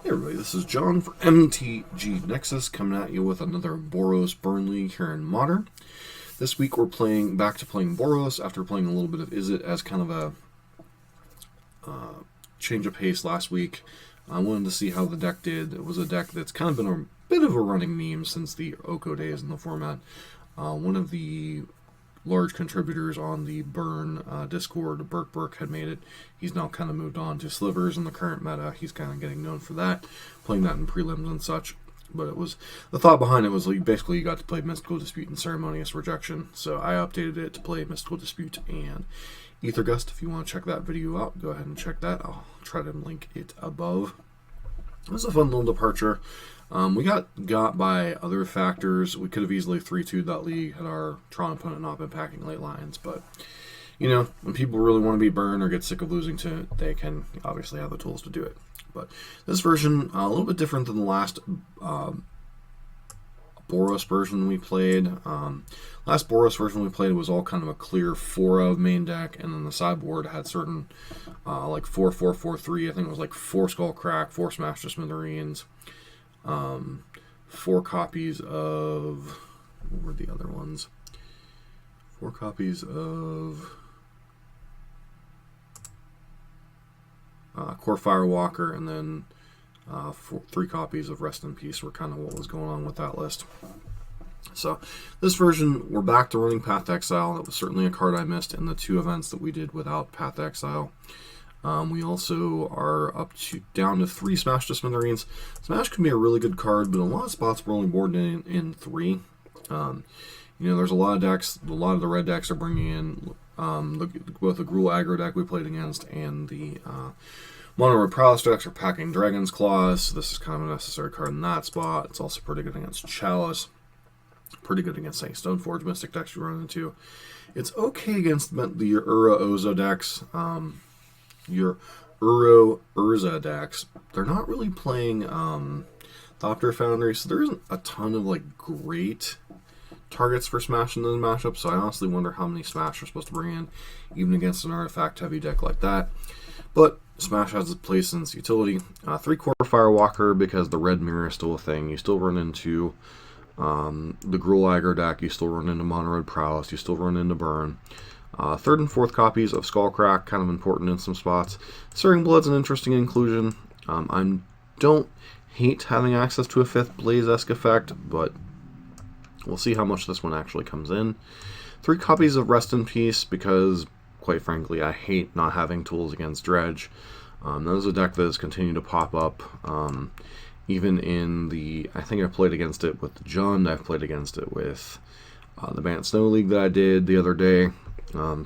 Hey everybody, this is John for MTG Nexus coming at you with another Boros Burn League here in Modern. This week we're back to playing Boros after playing a little bit of Izzet as kind of a change of pace last week. I wanted to see how the deck did. It was a deck that's kind of been a bit of a running meme since the Oko days in the format. One of the large contributors on the Burn Discord, Burke had made it. He's now kind of moved on to Slivers in the current meta. He's kind of getting known for that, playing that in prelims and such. But it was the thought behind it was basically you got to play Mystical Dispute and Ceremonious Rejection. So I updated it to play Mystical Dispute and Ether Gust. If you want to check that video out, go ahead and check that. I'll try to link it above. It was a fun little departure. We got by other factors. We could have easily 3-2'd that league had our Tron opponent not been packing late lines. But, you know, when people really want to be burned or get sick of losing to it, they can obviously have the tools to do it. But this version, a little bit different than the last Boros version we played. Last Boros version we played was all kind of a clear 4-of main deck, and then the sideboard had certain like 4-4-4-3. I think it was like 4 Skull Crack, 4 Smash to Smithereens. 4 copies of, what were the other ones? 4 copies of Core Firewalker, and then 3 copies of Rest in Peace were kind of what was going on with that list. So this version, we're back to running Path to Exile. That was certainly a card I missed in the 2 events that we did without Path to Exile. We also are down to 3 Smash to Smithereens. Smash can be a really good card, but in a lot of spots we're only boarded in 3. You know, there's a lot of decks. A lot of the red decks are bringing in both the Gruul aggro deck we played against and the Mono Red Prowess decks are packing Dragon's Claws. So this is kind of a necessary card in that spot. It's also pretty good against Chalice. Pretty good against any Stoneforge Mystic decks you run into. It's okay against the Ura Ozo decks. Your Uro Urza decks, they're not really playing Thopter Foundry, so there isn't a ton of like great targets for Smash in the matchup, so I honestly wonder how many Smash are supposed to bring in, even against an artifact heavy deck like that. But Smash has its place in its utility. 3 Core Firewalker, because the red mirror is still a thing. You still run into the Gruul aggro deck, you still run into Mono Red Prowess, you still run into Burn. 3rd and 4th copies of Skullcrack, kind of important in some spots. Searing Blood's an interesting inclusion. I don't hate having access to a 5th Blaze-esque effect, but we'll see how much this one actually comes in. 3 copies of Rest in Peace, because, quite frankly, I hate not having tools against Dredge. That is a deck that has continued to pop up. Even in the, I think I played against it with the Jund, I've played against it with the Bant Snow League that I did the other day.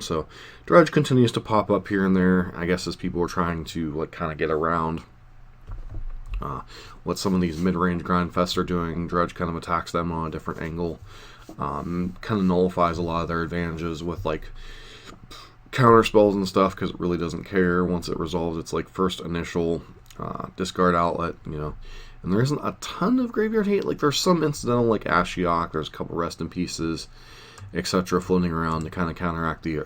So Dredge continues to pop up here and there, I guess, as people are trying to like kind of get around what some of these mid-range grindfests are doing. Dredge kind of attacks them on a different angle, kind of nullifies a lot of their advantages with like counter spells and stuff, because it really doesn't care once it resolves its like first initial discard outlet, you know. And there isn't a ton of graveyard hate. Like there's some incidental like Ashiok, there's a couple Rest in Pieces, etc. floating around to kind of counteract the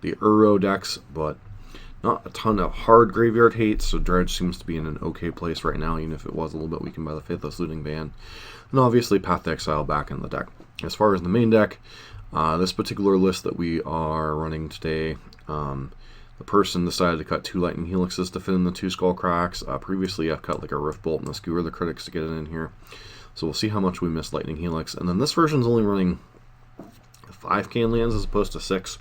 Uro decks, but not a ton of hard graveyard hate, so Dredge seems to be in an okay place right now, even if it was a little bit weakened by the Faithless Looting ban. And obviously Path to Exile back in the deck. As far as the main deck, this particular list that we are running today, the person decided to cut 2 Lightning Helixes to fit in the 2 Skull Cracks. Previously I've cut like a Rift Bolt and a Skewer the Critics to get it in here. So we'll see how much we miss Lightning Helix. And then this version's only running 5 can lands as opposed to 6,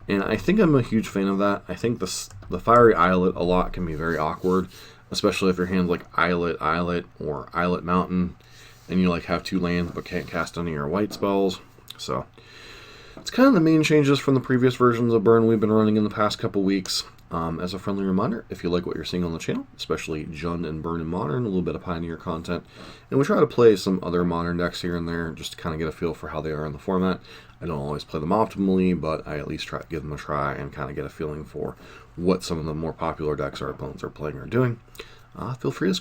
and I think I'm a huge fan of that. I think the Fiery Islet a lot can be very awkward, especially if your hand's like Islet or Islet Mountain, and you like have 2 lands but can't cast any of your white spells. So it's kind of the main changes from the previous versions of Burn we've been running in the past couple weeks. As a friendly reminder, if you like what you're seeing on the channel, especially Jund and Burn and Modern, a little bit of Pioneer content, and we try to play some other Modern decks here and there just to kind of get a feel for how they are in the format. I don't always play them optimally, but I at least try to give them a try and kind of get a feeling for what some of the more popular decks our opponents are playing or doing. Feel free to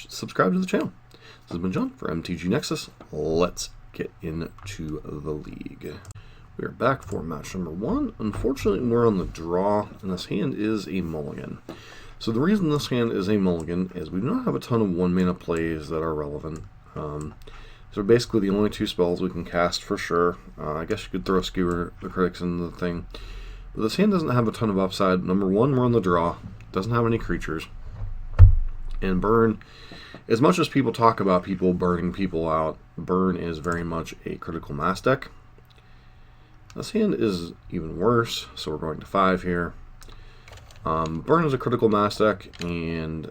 subscribe to the channel. This has been John for MTG Nexus. Let's get into the league. We are back for match number 1. Unfortunately, we're on the draw, and this hand is a mulligan. So the reason this hand is a mulligan is we do not have a ton of 1-mana plays that are relevant. So basically the only 2 spells we can cast for sure. I guess you could throw Skewer the Critics into the thing. But this hand doesn't have a ton of upside. Number 1, we're on the draw. Doesn't have any creatures. And Burn, as much as people talk about people burning people out, Burn is very much a critical mass deck. This hand is even worse, so we're going to 5 here. Burn is a critical mass deck, and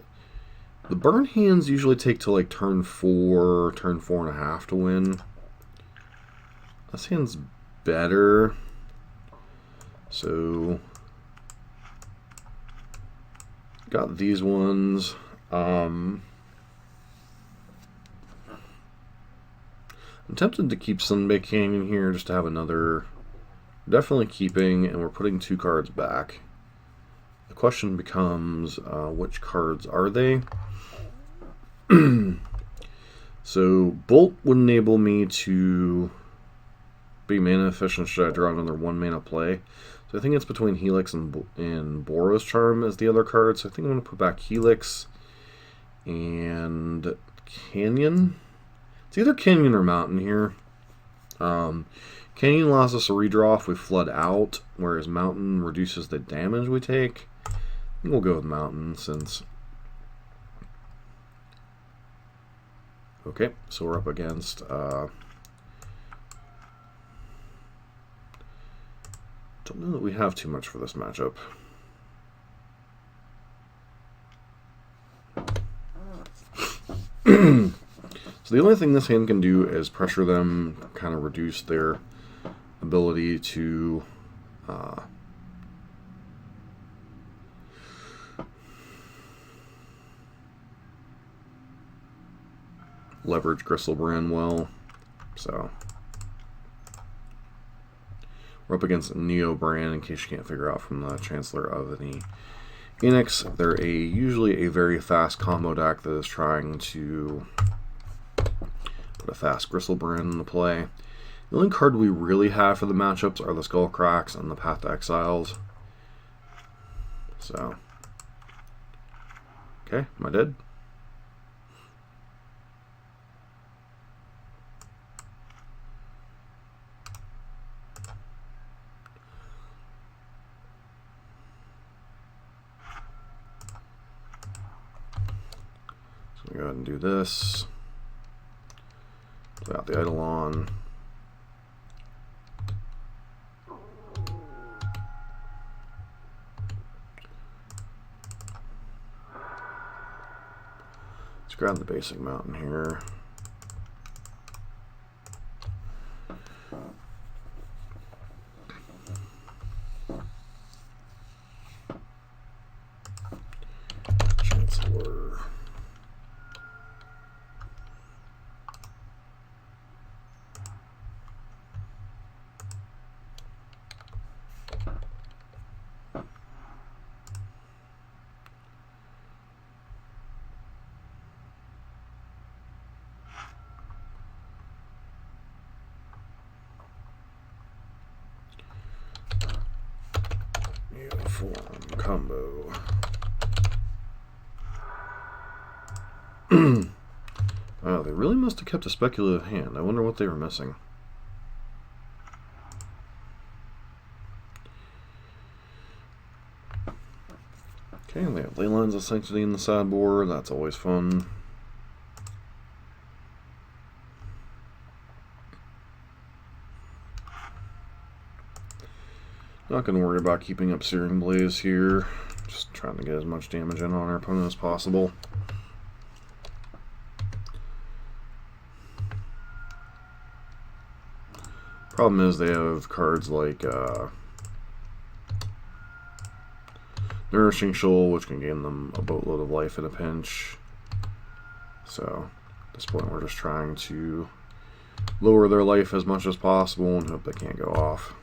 the Burn hands usually take to like turn 4, turn 4.5 to win. This hand's better. So, got these ones. I'm tempted to keep Sunbaked Canyon here just to have another. Definitely keeping, and we're putting 2 cards back. The question becomes, which cards are they? So, Bolt would enable me to be mana efficient should I draw another 1-mana play. So I think it's between Helix and Boros Charm as the other card. So I think I'm going to put back Helix and Canyon. It's either Canyon or Mountain here. Canyon allows us a redraw if we flood out, whereas Mountain reduces the damage we take. I think we'll go with Mountain since... Okay, so we're up against... Don't know that we have too much for this matchup. So the only thing this hand can do is pressure them, kind of reduce their ability to leverage Griselbrand well. So we're up against Neobrand, in case you can't figure out from the Chancellor of the Phoenix. They're usually a very fast combo deck that is trying to put a fast Griselbrand into play. The only card we really have for the matchups are the Skullcracks and the Path to Exiles. So, okay, am I dead? So we go ahead and do this. Play out the Eidolon. Let's grab the basic mountain here. Chancellor. Uniform combo. Wow, they really must have kept a speculative hand. I wonder what they were missing. Okay, and they have Leylines of Sanctity in the sideboard. That's always fun. Not going to worry about keeping up Searing Blaze here. Just trying to get as much damage in on our opponent as possible. Problem is they have cards like Nourishing Shoal, which can gain them a boatload of life in a pinch. So at this point we're just trying to lower their life as much as possible and hope they can't go off.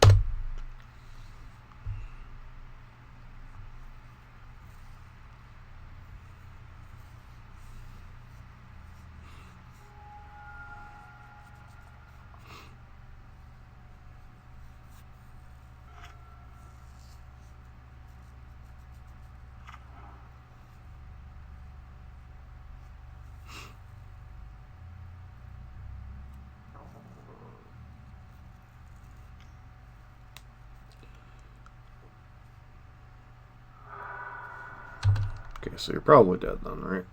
Okay, so you're probably dead then, right?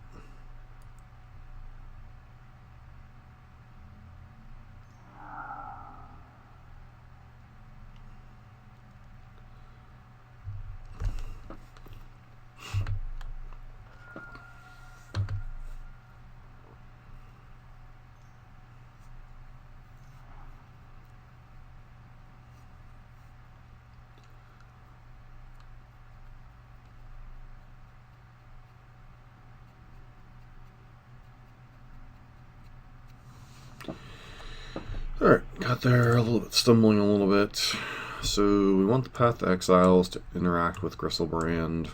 Alright, got there a little bit, stumbling a little bit. So we want the Path to Exiles to interact with Gristlebrand,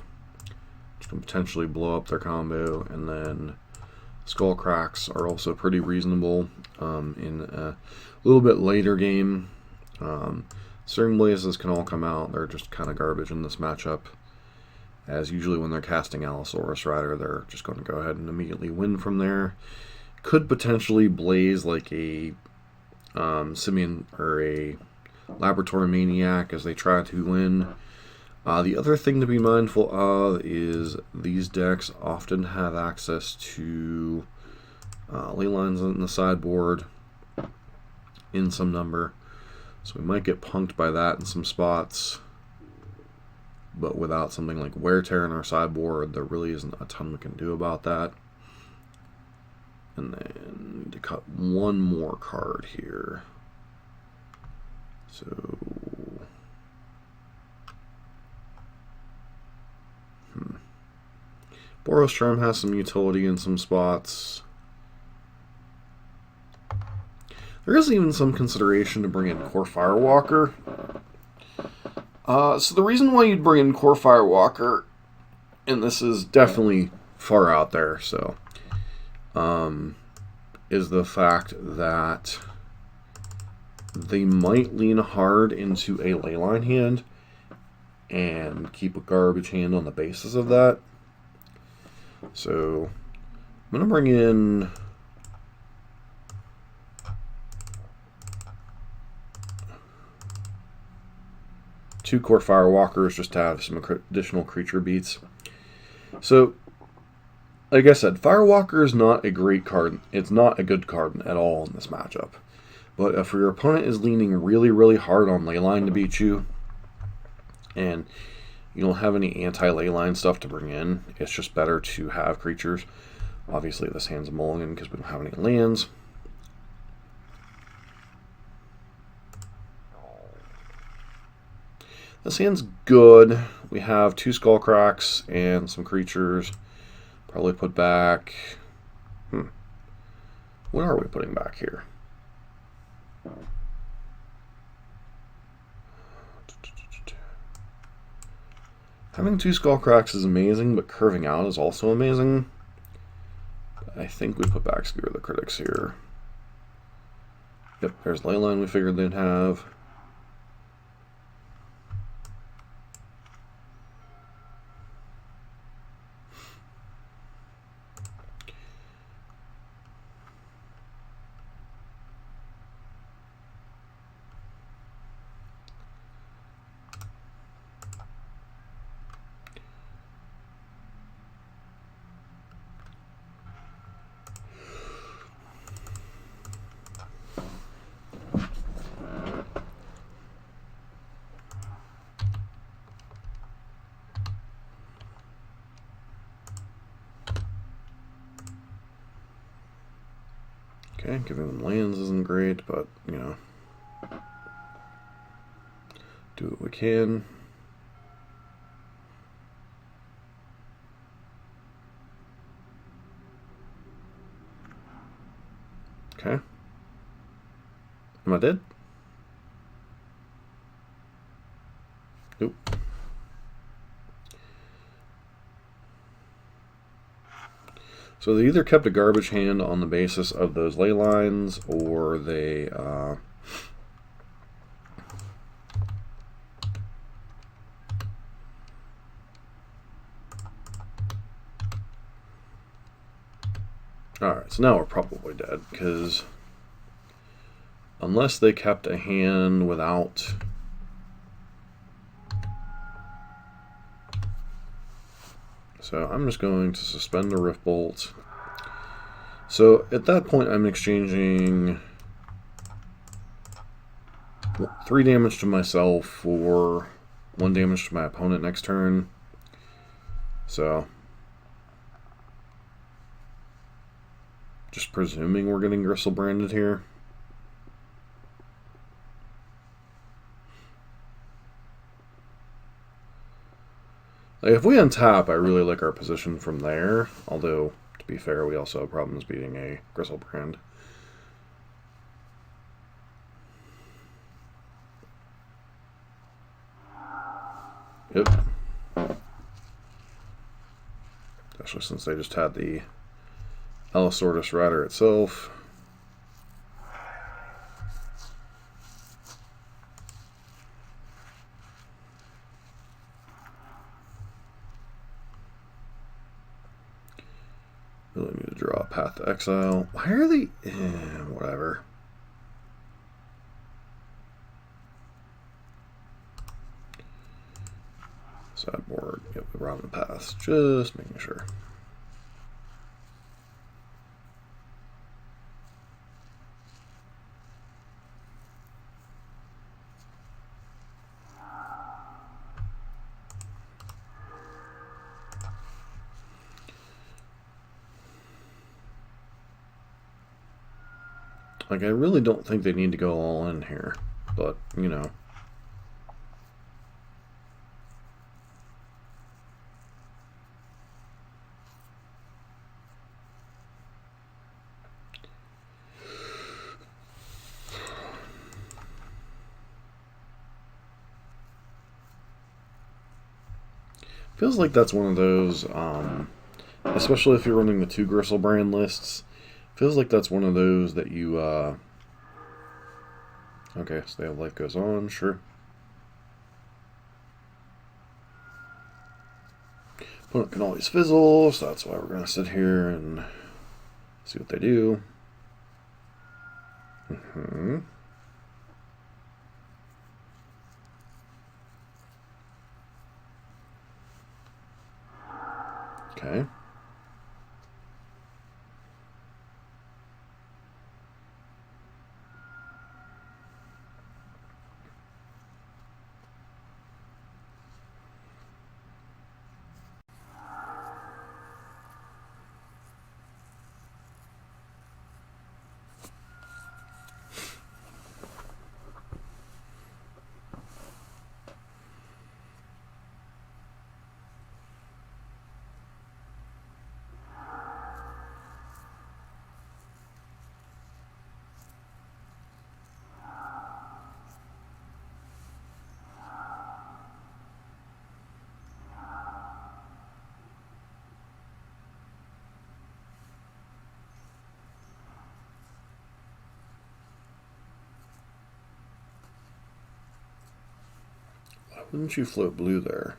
which can potentially blow up their combo, and then Skull Cracks are also pretty reasonable in a little bit later game. Certain Blazes can all come out. They're just kind of garbage in this matchup, as usually when they're casting Allosaurus Rider, they're just going to go ahead and immediately win from there. Could potentially blaze like a Simian or a Laboratory Maniac as they try to win. The other thing to be mindful of is these decks often have access to ley lines on the sideboard in some number, so we might get punked by that in some spots. But without something like Wear Tear in our sideboard, there really isn't a ton we can do about that. And then need to cut one more card here. So Boros Burn has some utility in some spots. There is even some consideration to bring in Core Firewalker. So the reason why you'd bring in Core Firewalker, and this is definitely far out there, so is the fact that they might lean hard into a Leyline hand and keep a garbage hand on the basis of that. So I'm going to bring in two Core Firewalkers just to have some additional creature beats. So, like I said, Firewalker is not a great card. It's not a good card at all in this matchup. But if your opponent is leaning really, really hard on Leyline to beat you, and you don't have any anti-Leyline stuff to bring in, it's just better to have creatures. Obviously, this hand's a mulligan because we don't have any lands. This hand's good. We have two Skull Cracks and some creatures. Probably put back... What are we putting back here? Having two Skull Cracks is amazing, but curving out is also amazing. I think we put back Skewer the Critics here. Yep, there's Leyline we figured they'd have. Okay, giving them lands isn't great, but, you know, do what we can. Okay. Am I dead? Nope. So they either kept a garbage hand on the basis of those ley lines, or they Alright, so now we're probably dead, because unless they kept a hand without So I'm just going to suspend the Rift Bolt. So at that point I'm exchanging 3 damage to myself for 1 damage to my opponent next turn. So just presuming we're getting Gristle Branded here. Like if we untap, I really like our position from there. Although, to be fair, we also have problems beating a Gristle Brand. Yep. Especially since they just had the Allosaurus Rider itself. Really need to draw a Path to Exile. Why are they... whatever. Sideboard. Yep, we're on the path. Just making sure. Like, I really don't think they need to go all in here, but, you know. Feels like that's one of those, especially if you're running the 2 Gristle Brand lists, feels like that's one of those that you, okay, so they have Life Goes On, sure. Opponent can always fizzle, so that's why we're going to sit here and see what they do. Okay. Why wouldn't you float blue there?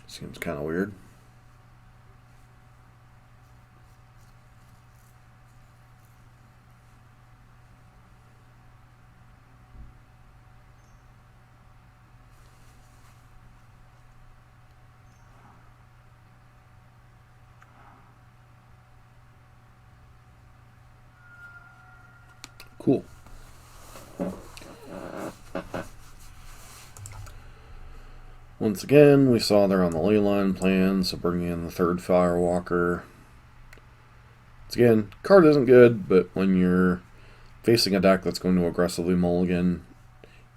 Seems kind of weird. Cool. Once again, we saw they're on the leyline plan, so bringing in the 3rd Firewalker. Once again, card isn't good, but when you're facing a deck that's going to aggressively mulligan,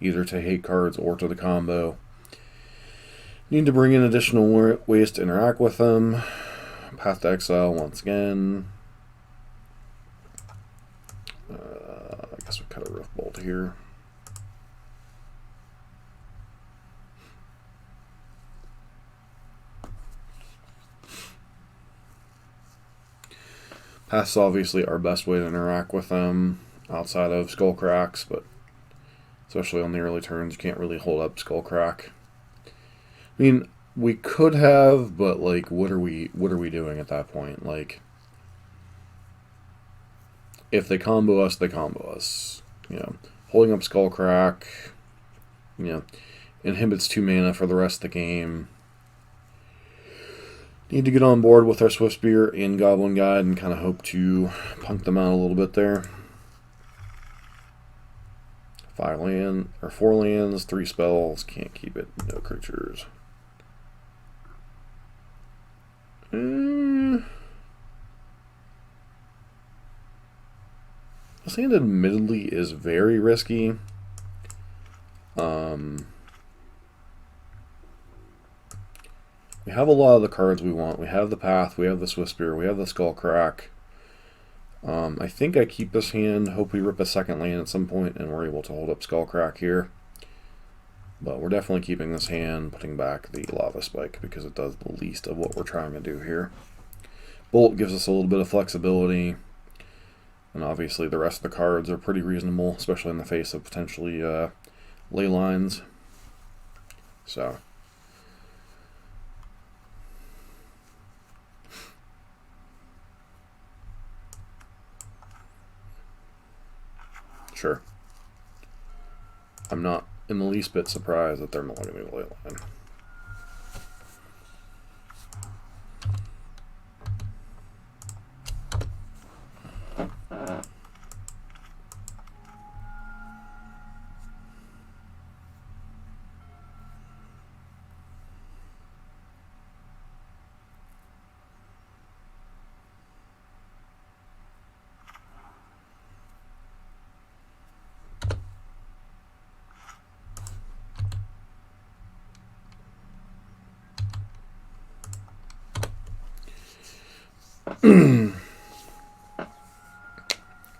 either to hate cards or to the combo, you need to bring in additional ways to interact with them. Path to Exile once again. I guess we cut a Rift Bolt here. Path's obviously our best way to interact with them outside of Skullcracks, but especially on the early turns, you can't really hold up Skullcrack. I mean, we could have, but like, what are we doing at that point? Like, if they combo us, they combo us. You know, Holding up Skullcrack, you know, inhibits 2 mana for the rest of the game. Need to get on board with our Swiftspear and Goblin Guide and kind of hope to punk them out a little bit there. 4 lands, 3 spells, can't keep it, no creatures. This hand admittedly is very risky. We have a lot of the cards we want. We have the Path, we have the Swiftspear, we have the Skullcrack. I think I keep this hand, hope we rip a second land at some point, and we're able to hold up Skullcrack here. But we're definitely keeping this hand, putting back the Lava Spike, because it does the least of what we're trying to do here. Bolt gives us a little bit of flexibility, and obviously the rest of the cards are pretty reasonable, especially in the face of potentially ley lines. So... sure. I'm not in the least bit surprised that they're not going to be ley line.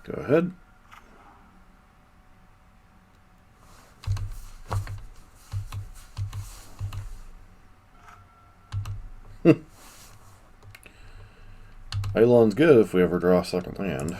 Go ahead. Eidolon's good if we ever draw a second land.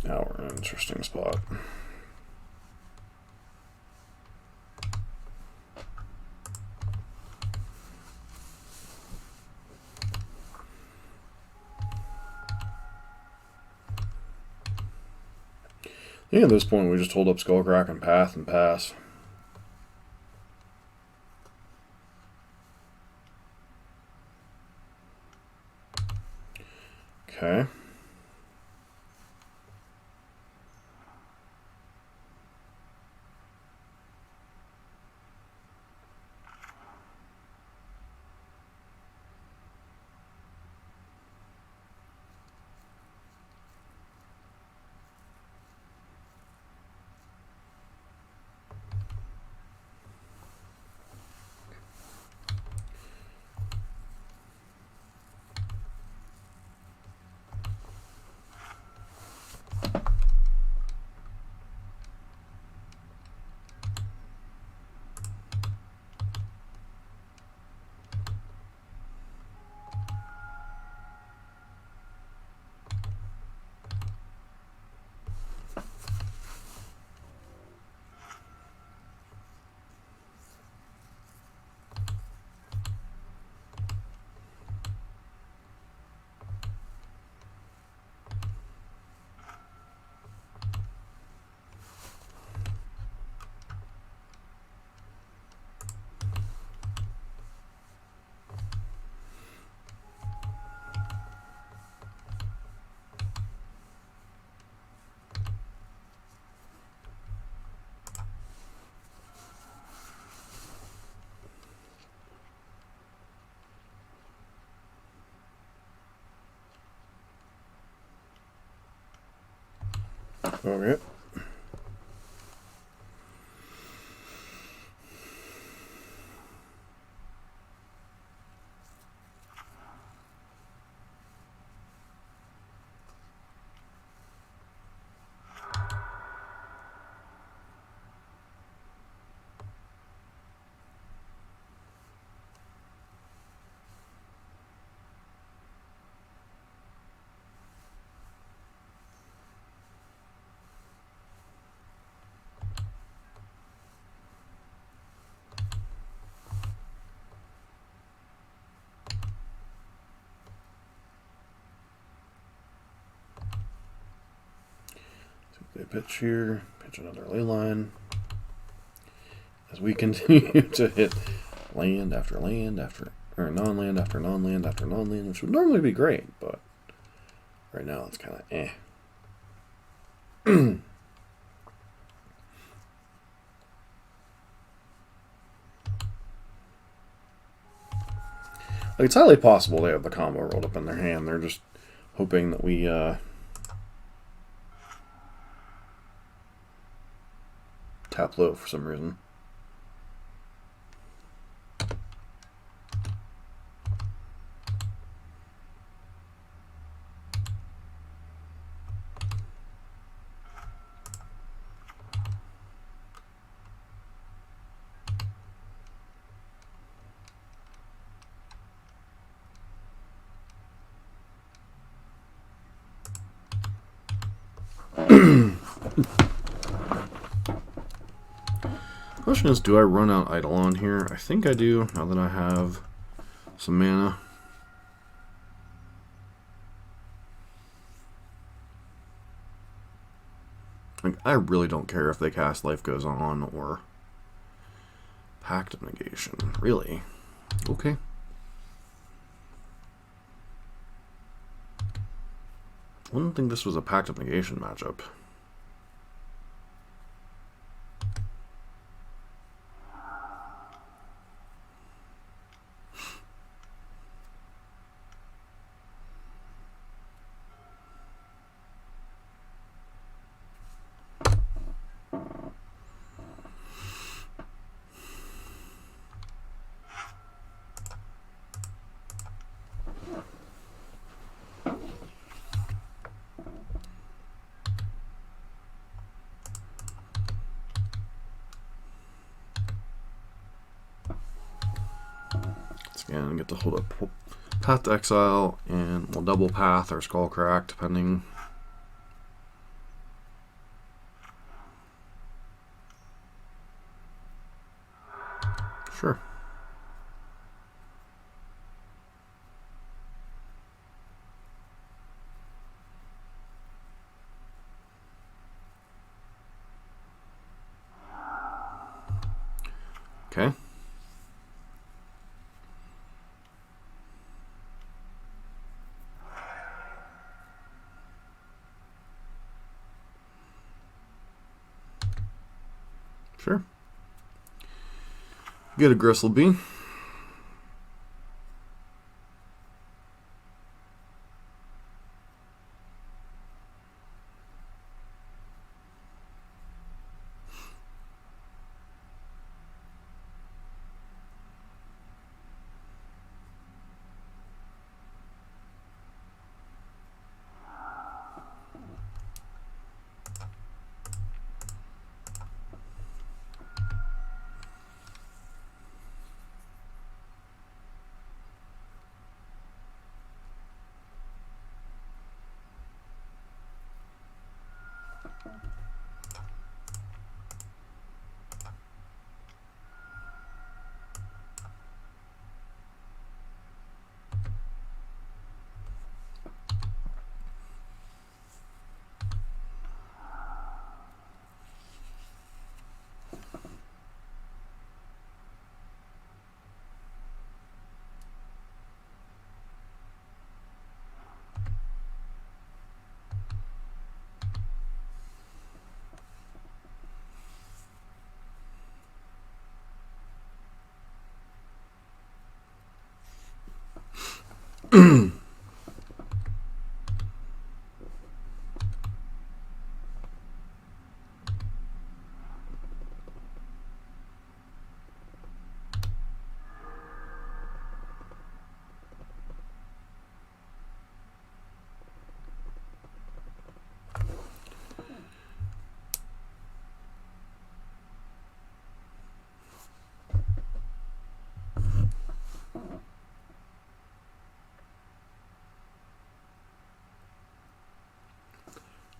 Now we're in an interesting spot. I think at this point we just hold up Skullcrack and Path and pass. Okay. Okay. They pitch here, pitch another ley line. As we continue to hit land after land or non-land after non-land after non-land, which would normally be great, but right now it's kind of eh. Like, it's highly possible they have the combo rolled up in their hand. They're just hoping that we tap low for some reason. Question is, do I run out Eidolon here? I think I do, now that I have some mana. Like, I really don't care if they cast Life Goes On or Pact of Negation. Really? Okay. I wouldn't think this was a Pact of Negation matchup. And get to hold up Path to Exile, and we'll double Path or Skullcrack, depending. Sure. Okay. Sure. Get a Gristlebee.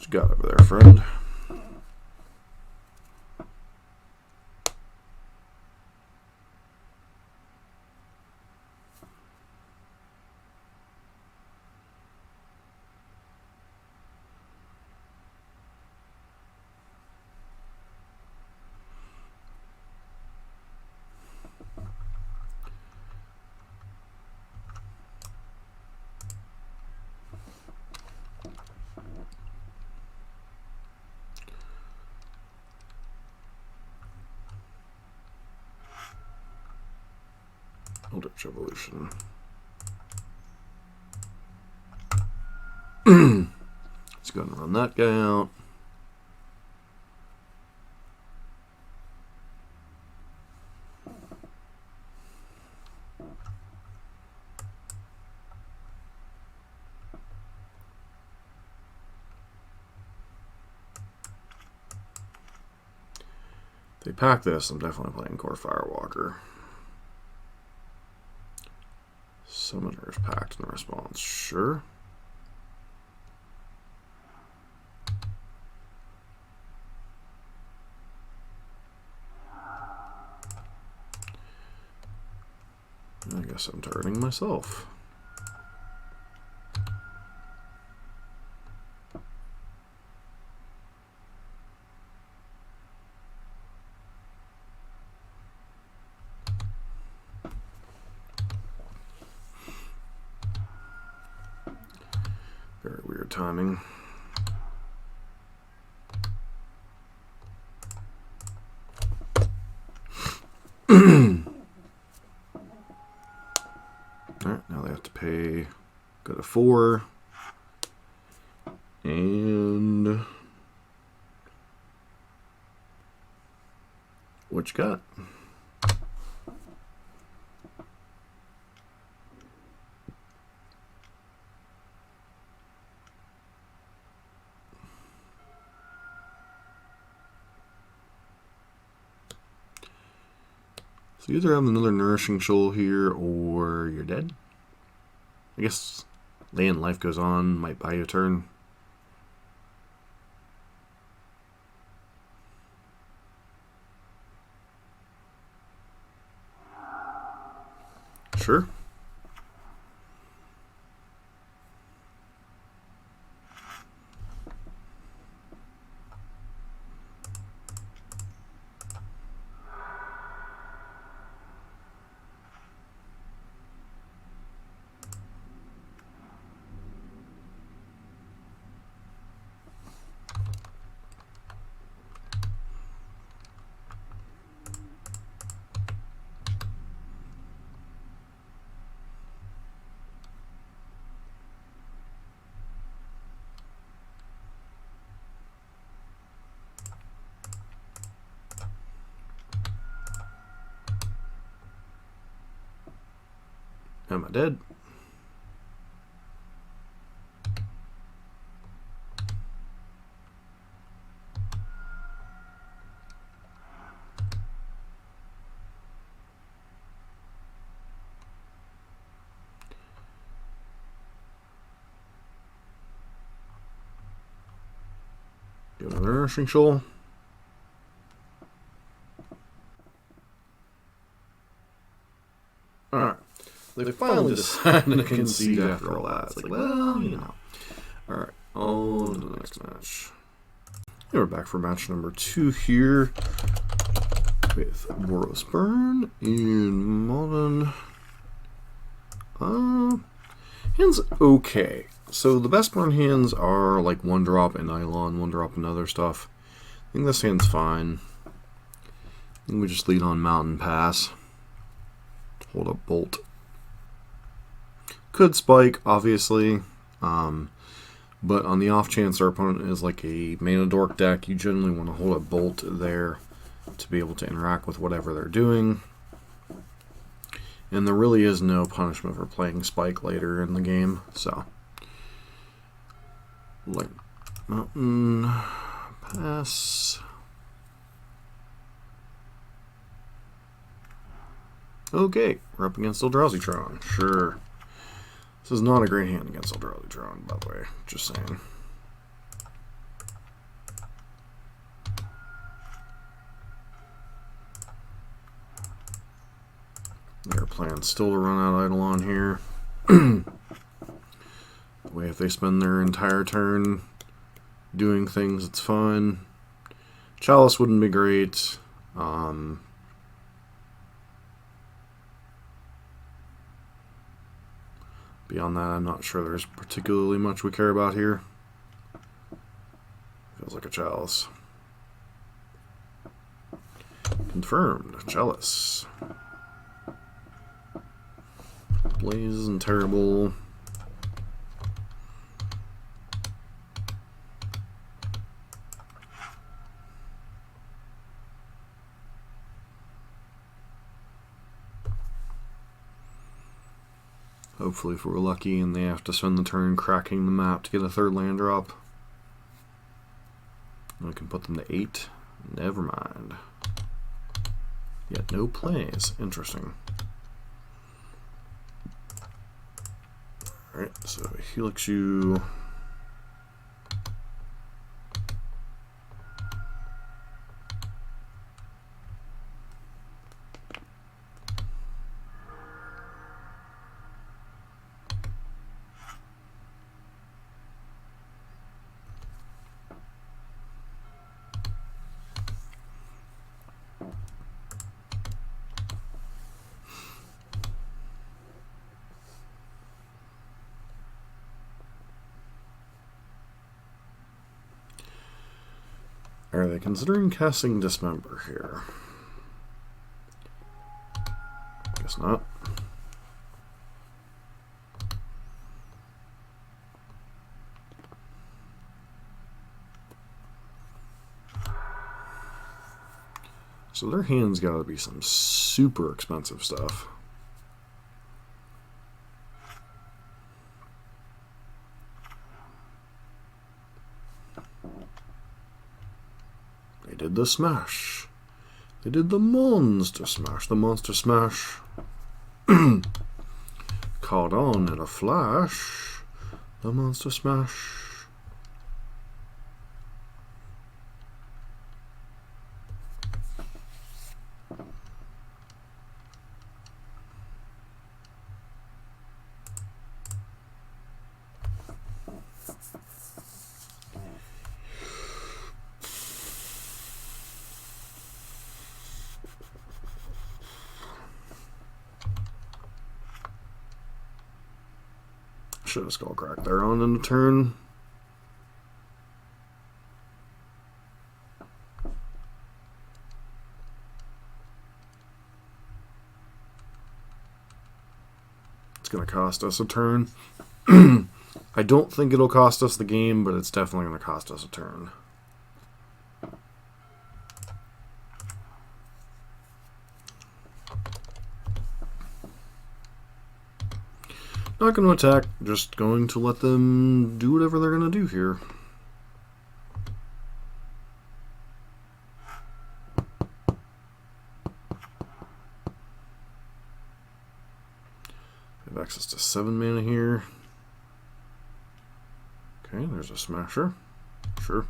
What you got over there, friend? Eldritch Evolution. Let's go ahead and run that guy out. If they pack this, I'm definitely playing Core Firewalker. Summoner's packed in response, sure. I guess I'm turning myself. Very weird timing. Alright, now they have to pay, go to 4. And what you got? So you either have another Nourishing Shoal here or you're dead. I guess Land Life Goes On might buy you a turn. Sure. Am I dead? Do another Nourishing Shoal. Alright. They finally decided to concede after all that. It's like, well, you know. Alright, on to the next match. And we're back for match number 2 here with Boros Burn in Modern. Hands okay. So the best burn hands are like 1-drop and Nylon, 1-drop and other stuff. I think this hand's fine. I think we just lead on Mountain Pass. Hold up Bolt. Could spike, obviously, but on the off chance our opponent is like a Mana Dork deck, you generally want to hold a Bolt there to be able to interact with whatever they're doing. And there really is no punishment for playing spike later in the game, so. Like Mountain Pass. Okay, we're up against Eldrazi-tron, sure. This is not a great hand against Eldrazi-tron, by the way. Just saying. Their plan's still to run out Eidolon here. That way, if they spend their entire turn doing things, it's fine. Chalice wouldn't be great. Beyond that, I'm not sure there's particularly much we care about here. Feels like a Chalice. Confirmed. Chalice. Blaze isn't terrible. Hopefully if we're lucky and they have to spend the turn cracking the map to get a third land drop, we can put them to 8. Never mind. Yet no plays. Interesting. Alright, so Helix you. Are they considering casting Dismember here? Guess not. So their hand's got to be some super expensive stuff. They did the smash. They did the monster smash. The monster smash caught on in a flash. The monster smash. Should have skull cracked there on in the turn. It's going to cost us a turn. I don't think it'll cost us the game, but it's definitely going to cost us a turn. Not going to attack, just going to let them do whatever they're going to do here. They have access to 7 mana here. Okay, there's a smasher. Sure.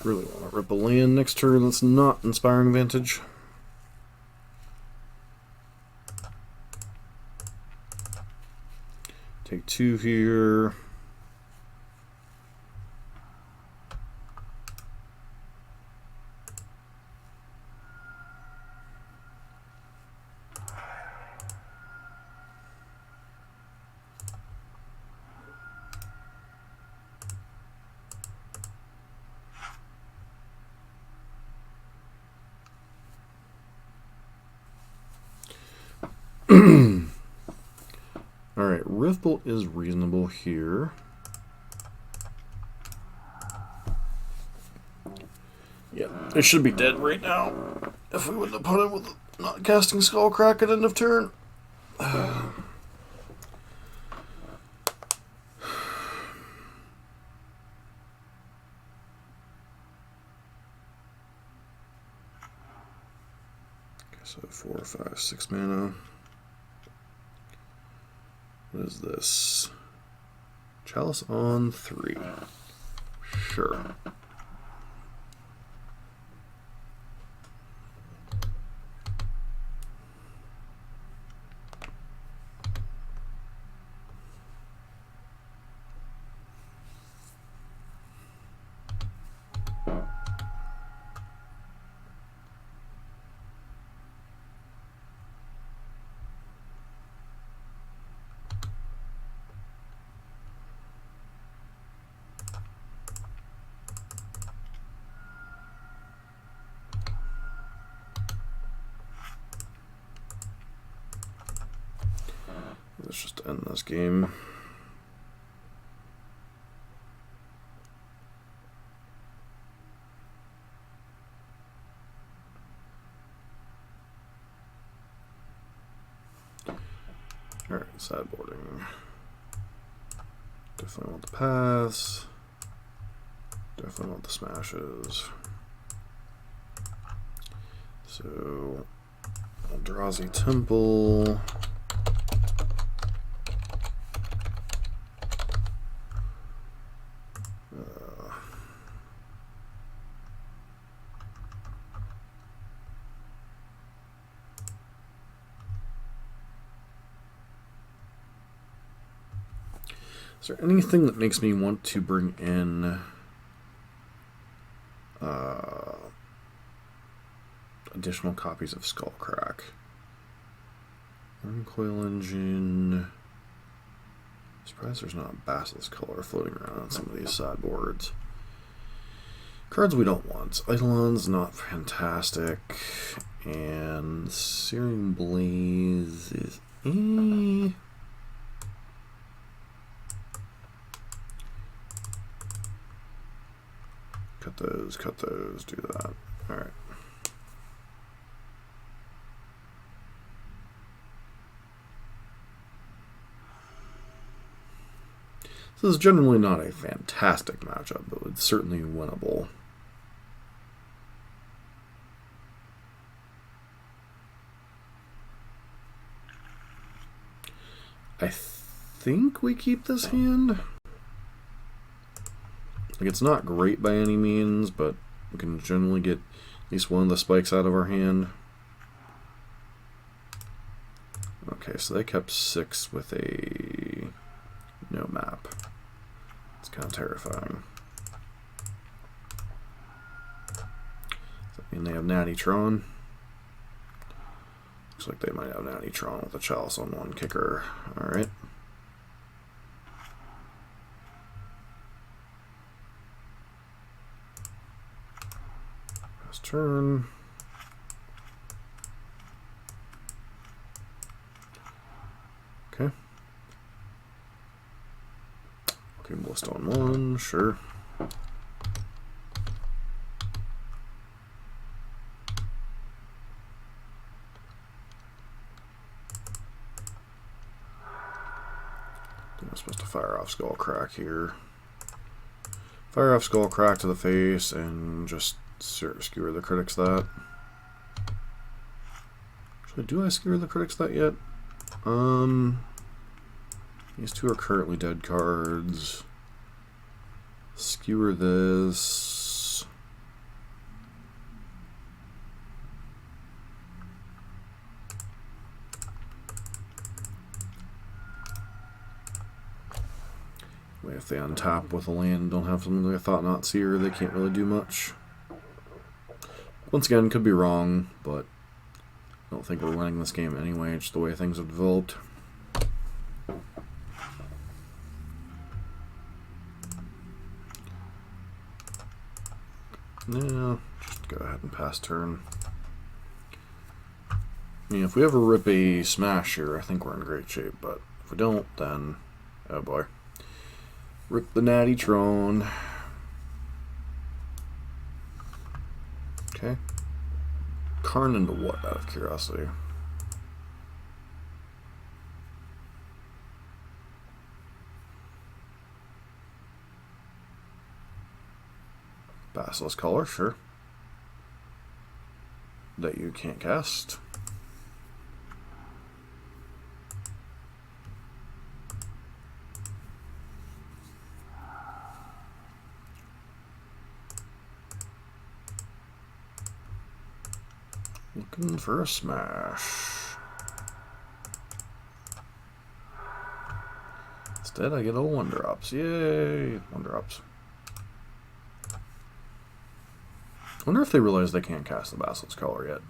Really want to rip a land next turn that's not Inspiring Vantage. Take 2 here. Alright, Riftbolt is reasonable here. Yeah, it should be dead right now. If we wouldn't have put it with not casting Skullcrack at end of turn. So 4, 5, 6 mana. What is this? Chalice on 3. Sure. Let's just end this game. Alright, sideboarding. Definitely want the paths. Definitely want the smashes. So, Eldrazi Temple. Is there anything that makes me want to bring in additional copies of Skullcrack? Coil Engine. Surprised there's not a Basilisk color floating around on some of these sideboards. Cards we don't want. Eidolon's not fantastic. And Searing Blaze is Cut those, do that. Alright. This is generally not a fantastic matchup, but it's certainly winnable. I think we keep this hand. Like, it's not great by any means, but we can generally get at least one of the spikes out of our hand. Okay, so they kept 6 with a no map. It's kind of terrifying. Does that mean they have Natty Tron? Looks like they might have Natty Tron with a Chalice on 1 kicker. Alright. Turn. Okay. Okay, Blast on 1, sure. I'm supposed to fire off Skullcrack here. Fire off Skullcrack to the face and just skewer the critics that. Actually, do I skewer the critics that yet? These 2 are currently dead cards. Skewer this. If they untap with a land and don't have something like a Thought Knot Seer, they can't really do much. Once again, could be wrong, but I don't think we're winning this game anyway, just the way things have developed. No, just go ahead and pass turn. I mean, if we ever rip a smash here, I think we're in great shape, but if we don't, then, oh boy. Rip the Natty Tron. Okay. Karn into what, out of curiosity? Basilisk color, sure. That you can't cast. Looking for a smash. Instead, I get all 1-drops. Yay! 1-drops. Wonder if they realize they can't cast the Basilisk Collar yet.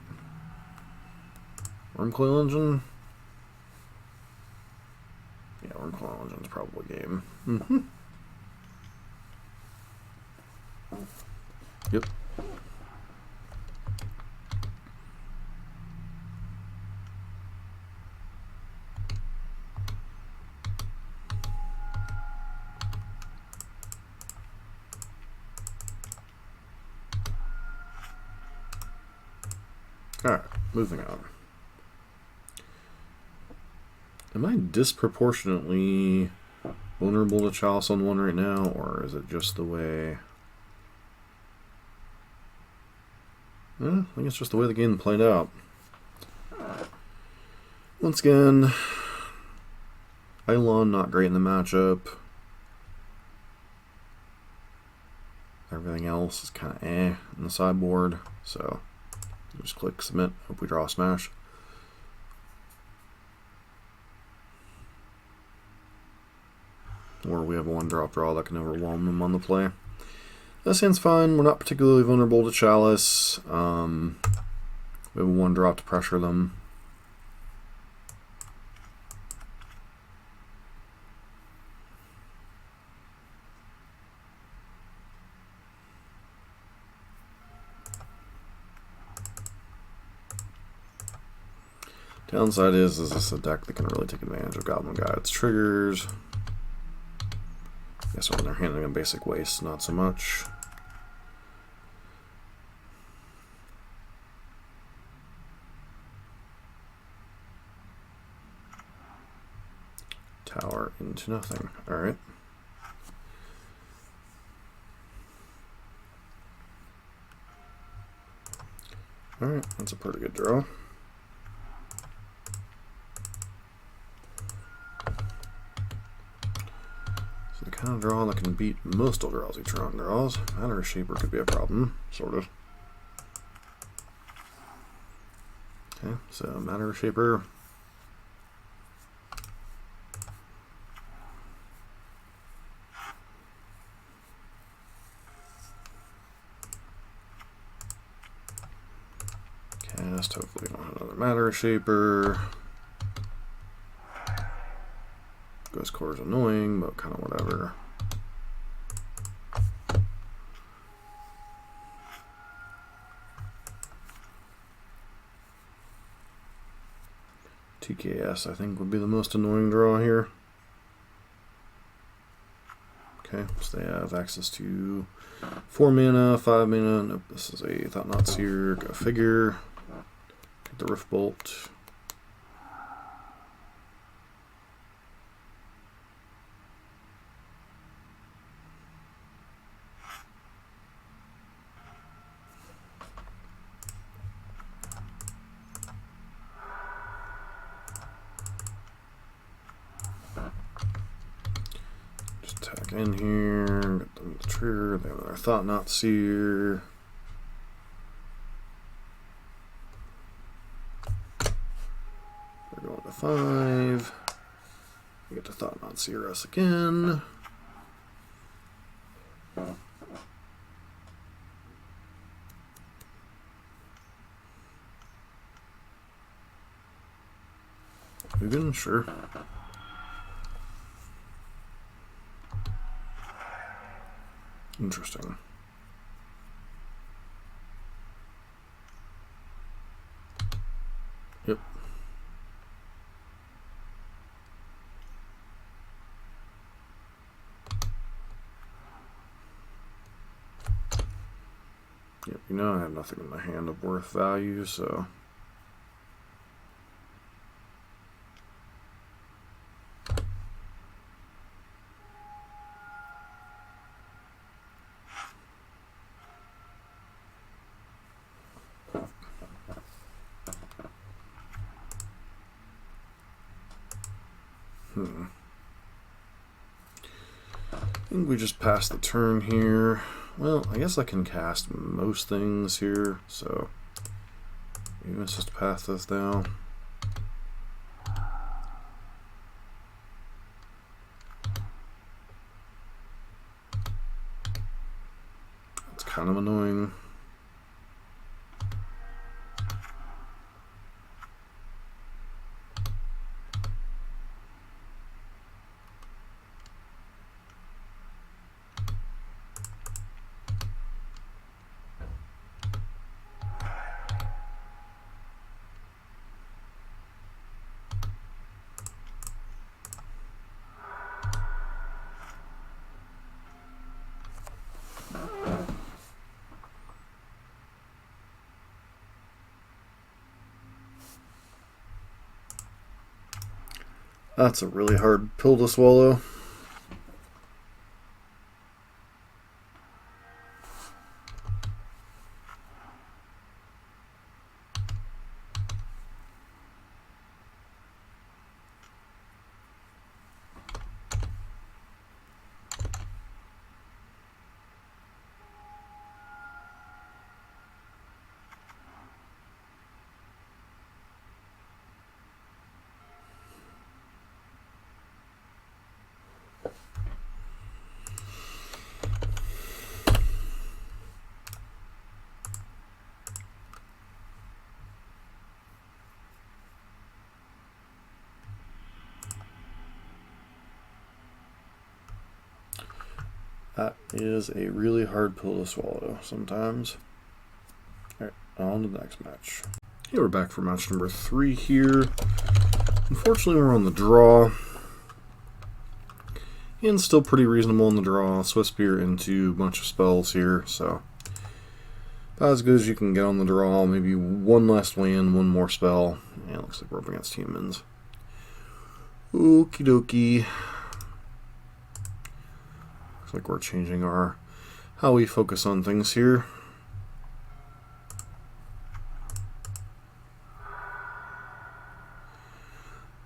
Wormcoil Engine? Yeah, Wormcoil Engine's probably game. Mm-hmm. Yep. Alright, moving on. Am I disproportionately vulnerable to Chalice on 1 right now, or is it just the way... I think it's just the way the game played out. Once again, Eidolon not great in the matchup. Everything else is kind of in the sideboard, so just click submit, hope we draw a smash. Or we have a 1-drop draw that can overwhelm them on the play. That hand's fine. We're not particularly vulnerable to Chalice. We have a 1-drop to pressure them. Downside is this is a deck that can really take advantage of Goblin Guide's triggers. I guess when they're handling a basic waste, not so much. Tower into nothing. Alright. Alright, that's a pretty good draw. So the kind of draw that can beat most Eldrazi Tron draws. Matter Shaper could be a problem, sort of. Okay, so Matter Shaper. Cast, hopefully we don't have another Matter Shaper. Ghost Core is annoying, but kind of whatever. TKS, I think, would be the most annoying draw here. Okay, so they have access to 4 mana, 5 mana. Nope, this is a Thought-Knot Seer. Go figure. Get the Rift Bolt. Attack in here, get them the trigger, they have their Thought-Knot Seer. We're going to 5. We get to Thought-Knot Seer us again. Ugin, sure. Interesting. Yep. Yep, you know I have nothing in my hand of worth value, so... I think we just passed the turn here. Well, I guess I can cast most things here, so Let's just pass this down. It's kind of annoying. That's a really hard pill to swallow. That is a really hard pill to swallow sometimes. Alright, on to the next match. Okay, we're back for match number 3 here. Unfortunately, we're on the draw. And still pretty reasonable in the draw. Swiss Spear into a bunch of spells here, so about as good as you can get on the draw. Maybe one last land, one more spell. And it looks like we're up against humans. Okie dokie. Looks like we're changing our how we focus on things here.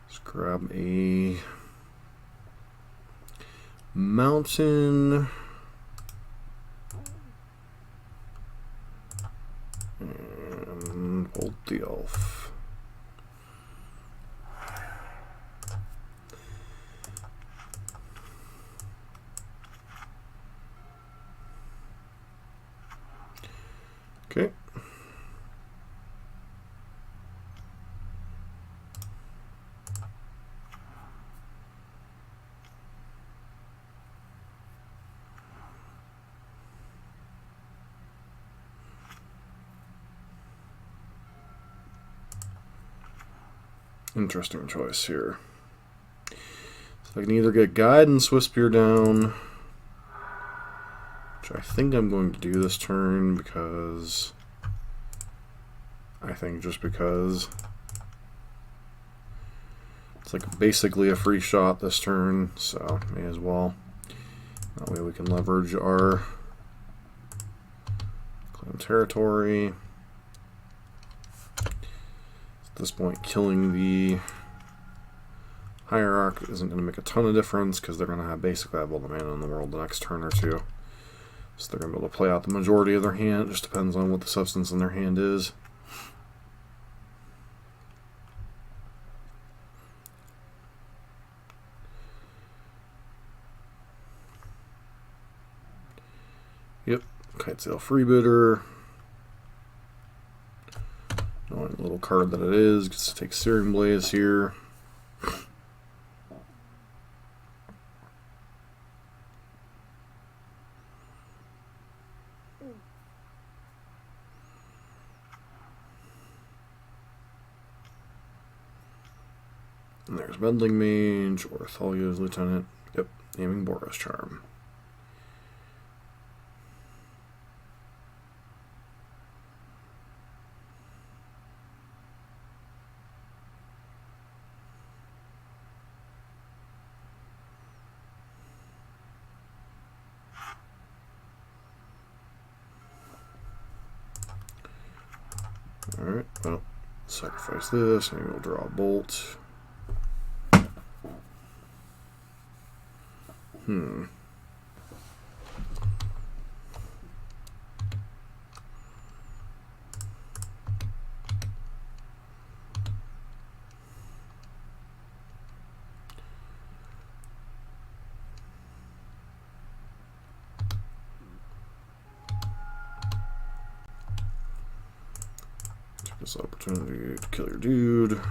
Let's grab a mountain. And hold the elf. Okay. Interesting choice here. So I can either get Guide and Swiss Spear down, which I think I'm going to do this turn because it's like basically a free shot this turn, so may as well. That way we can leverage our claim territory. At this point, killing the Hierarch isn't going to make a ton of difference because they're going to have basically have all the mana in the world the next turn or two. So they're going to be able to play out the majority of their hand. It just depends on what the substance in their hand is. Yep, Kitesail Freebooter. Knowing the little card that it is, gets to take Searing Blaze here. And there's Meddling Mage, or Thalya's Lieutenant. Yep, naming Boros Charm. Alright, well, sacrifice this, maybe we'll draw a bolt. This opportunity to kill your dude.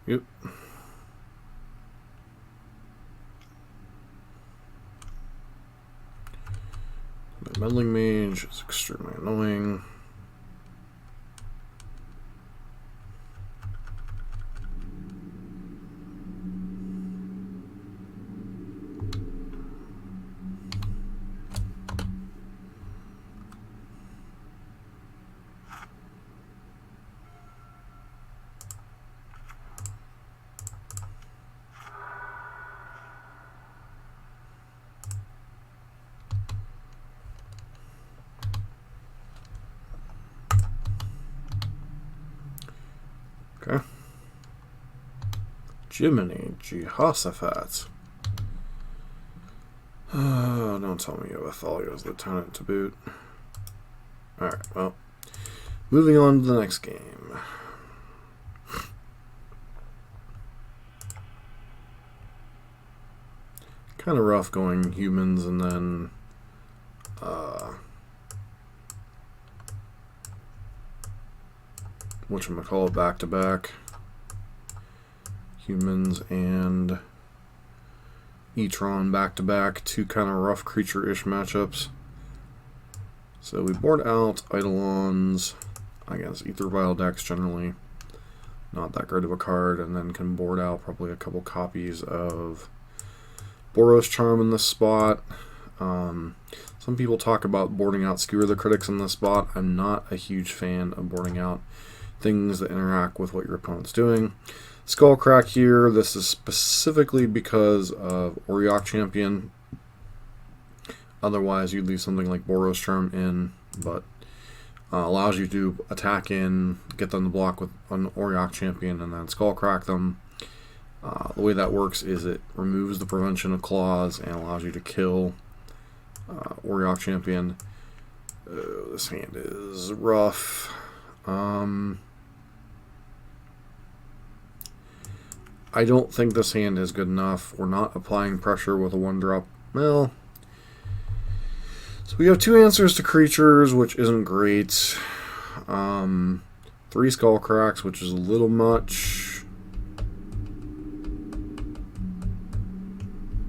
Yep. The meddling mage is extremely annoying. Okay. Jiminy Jehoshaphat. Don't tell me you have Athalia's lieutenant to boot. Alright, well. Moving on to the next game. Kind of rough going humans and then whatchamacallit, back to back. Humans and Etron back to back. Two kind of rough creature-ish matchups. So we board out Eidolons against Ether Vial decks generally. Not that great of a card, and then can board out probably a couple copies of Boros Charm in this spot. Some people talk about boarding out Skewer the Critics in this spot. I'm not a huge fan of boarding out things that interact with what your opponent's doing. Skullcrack here, this is specifically because of Auriok Champion. Otherwise, you'd leave something like Boros Charm in, but allows you to attack in, get them to block with an Auriok Champion, and then Skullcrack them. The way that works is it removes the prevention of claws and allows you to kill Auriok Champion. This hand is rough. I don't think this hand is good enough. We're not applying pressure with a 1-drop. Well, so we have 2 answers to creatures, which isn't great. 3 Skullcracks, which is a little much.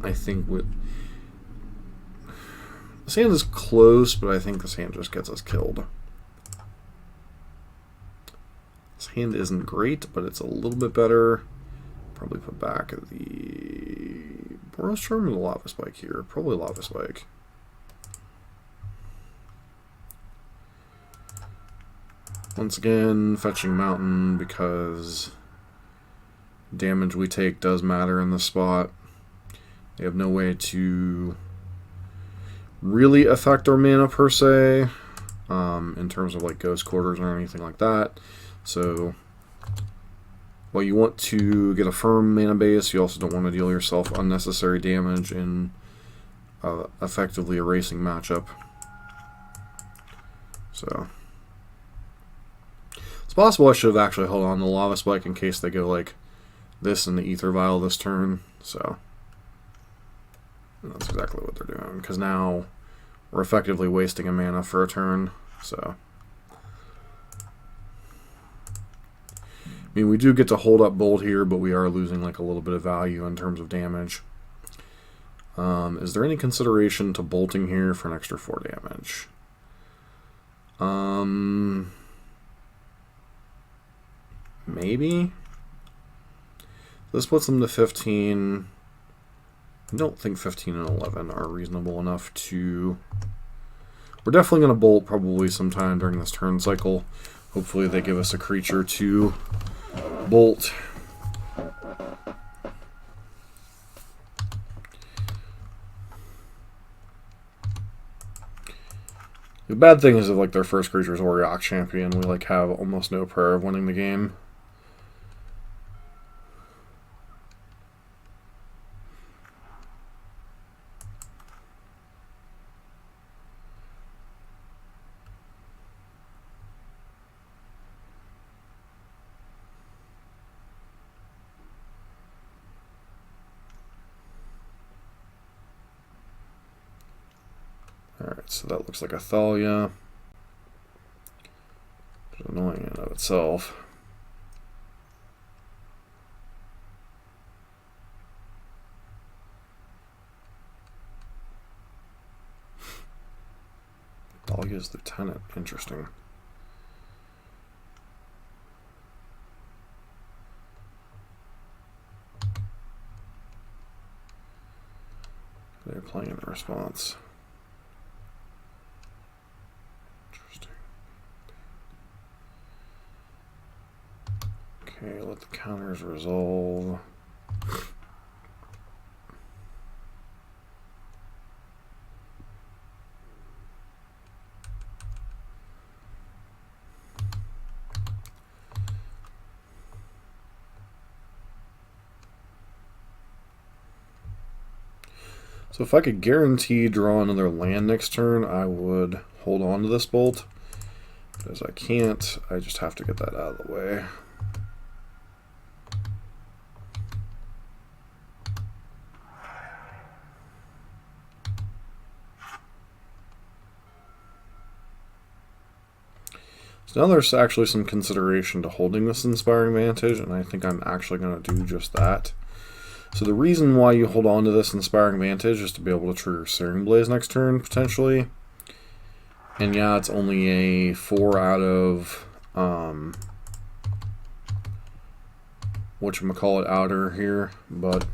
I think with this hand is close, but I think this hand just gets us killed. This hand isn't great, but it's a little bit better. Probably put back the Boros Charm or the Lava Spike here. Probably Lava Spike. Once again, fetching Mountain because damage we take does matter in this spot. They have no way to really affect our mana per se, in terms of like Ghost Quarters or anything like that. So while you want to get a firm mana base, you also don't want to deal yourself unnecessary damage in effectively erasing matchup. So it's possible I should have actually held on to the Lava Spike in case they go like this in the Ether Vial this turn. So that's exactly what they're doing, because now we're effectively wasting a mana for a turn. So I mean, we do get to hold up Bolt here, but we are losing like a little bit of value in terms of damage. Is there any consideration to bolting here for an extra 4 damage? Maybe? This puts them to 15. I don't think 15 and 11 are reasonable enough to... We're definitely going to bolt probably sometime during this turn cycle. Hopefully they give us a creature to bolt. The bad thing is if like their first creature is Auriok Champion, we like have almost no prayer of winning the game. Alright, so that looks like a Thalia. Which is annoying in and of itself. Thalia's Lieutenant. Interesting. They're playing in response. Interesting. Okay, let the counters resolve. So if I could guarantee draw another land next turn, I would hold on to this bolt. But as I can't, I just have to get that out of the way. So now there's actually some consideration to holding this Inspiring Vantage, and I think I'm actually going to do just that. So the reason why you hold on to this Inspiring Vantage is to be able to trigger Searing Blaze next turn, potentially. And yeah, it's only a 4 out of, whatchamacallit, outer here, but...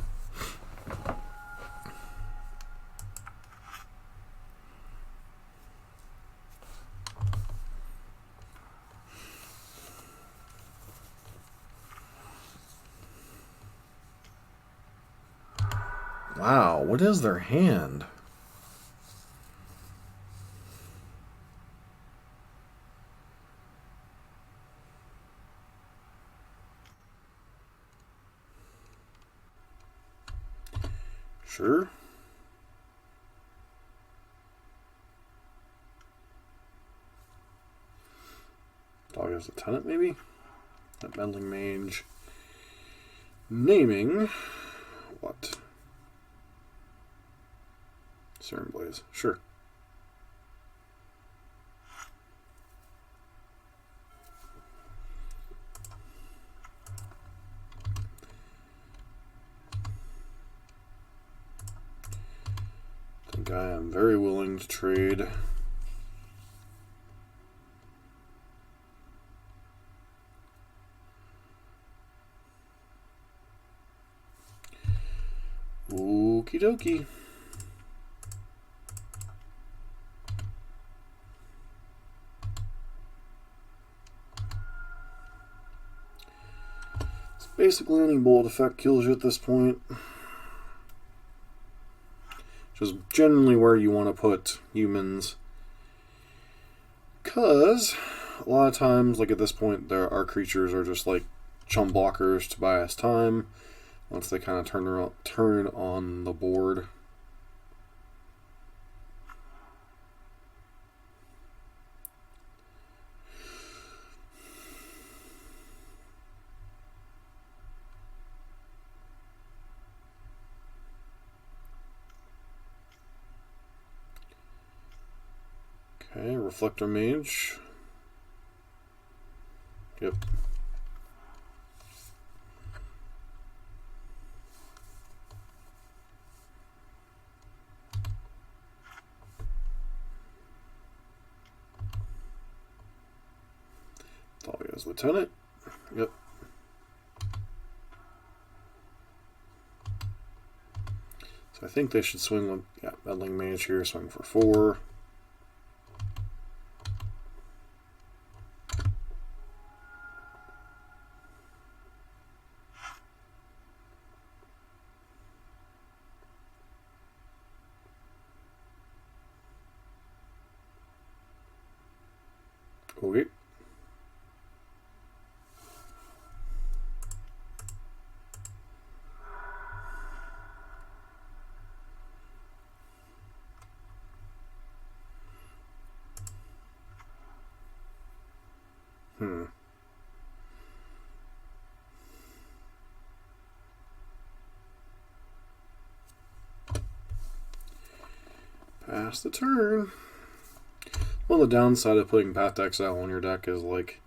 Wow, what is their hand? Sure. Dog as Lieutenant, maybe? That Meddling Mage. Naming... what? Searing Blaze. Sure. I think I am very willing to trade. Okie dokie. Basically, any bolt effect kills you at this point. Which is generally where you want to put humans. Because, a lot of times, like at this point, our creatures are just like chum blockers to buy us time. Once they kind of turn on the board. Okay, Reflector Mage. Yep. Thalia's Lieutenant. Yep. So I think they should swing with, yeah, Meddling Mage here, swing for 4. Okay. Pass the turn. Well, the downside of putting Path to Exile on your deck is, like,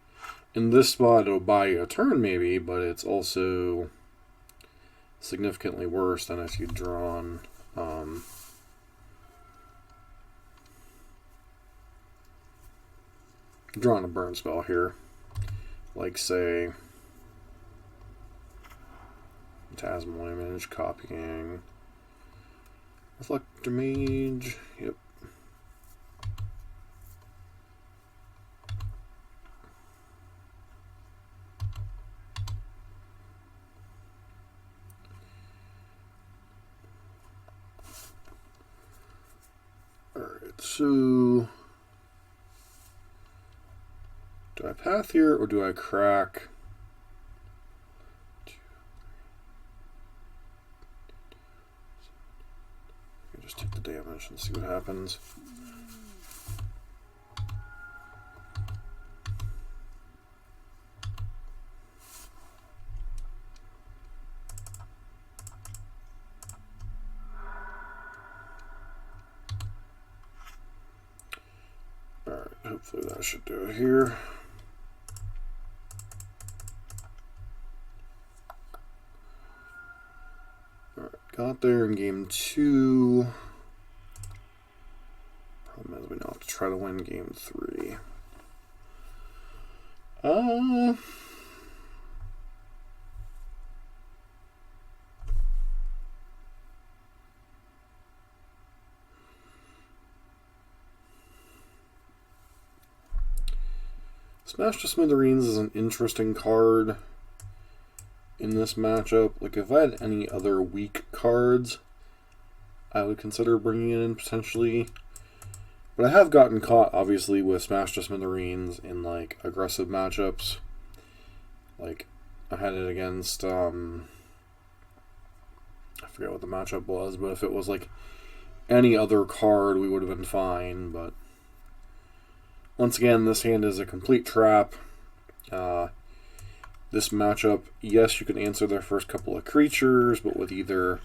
in this spot it'll buy you a turn maybe, but it's also significantly worse than if you'd drawn a burn spell here, like, say, Phantasmal Image, copying, Reflector Mage, yep. Alright, so do I path here or do I crack? Just take the damage and see what happens. Alright, hopefully that should do it here. Alright, got there in game 2. Problem is we now have to try to win game 3. Smash to Smithereens is an interesting card in this matchup. Like, if I had any other weak cards, I would consider bringing it in potentially. But I have gotten caught, obviously, with Smash to Smithereens in, like, aggressive matchups. Like, I had it against, I forget what the matchup was, but if it was, like, any other card, we would have been fine, but once again, this hand is a complete trap. This matchup, yes, you can answer their first couple of creatures, but with either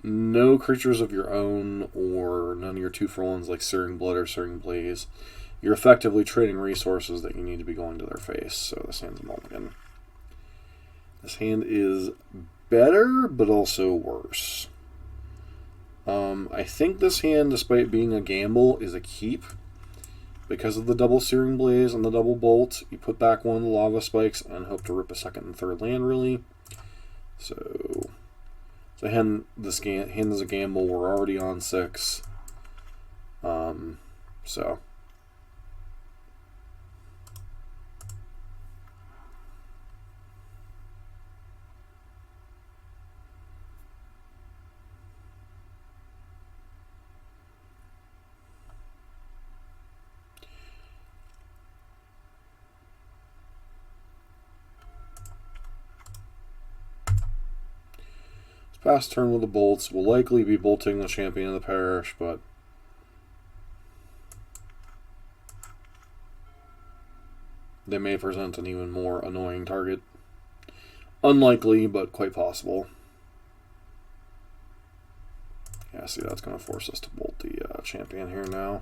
no creatures of your own or none of your 2-for-1s like Searing Blood or Searing Blaze, you're effectively trading resources that you need to be going to their face. So this hand's a mulligan. This hand is better, but also worse. I think this hand, despite being a gamble, is a keep. Because of the double Searing Blaze and the double Bolt, you put back one of the Lava Spikes and hope to rip a second and third land, really. So this hand is a gamble. We're already on 6. So fast turn with the bolts. Will likely be bolting the Champion of the Parish, but they may present an even more annoying target. Unlikely, but quite possible. Yeah, see, that's going to force us to bolt the Champion here now.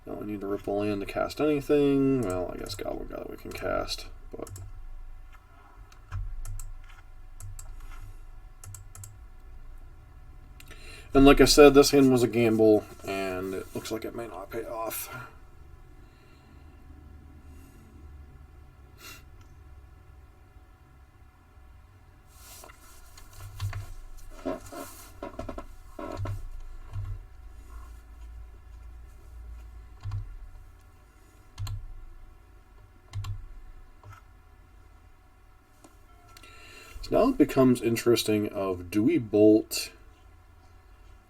Don't need to rip a land to cast anything. Well, I guess Goblin God we can cast, but and like I said, this hand was a gamble, and it looks like it may not pay off. So now it becomes interesting of, do we bolt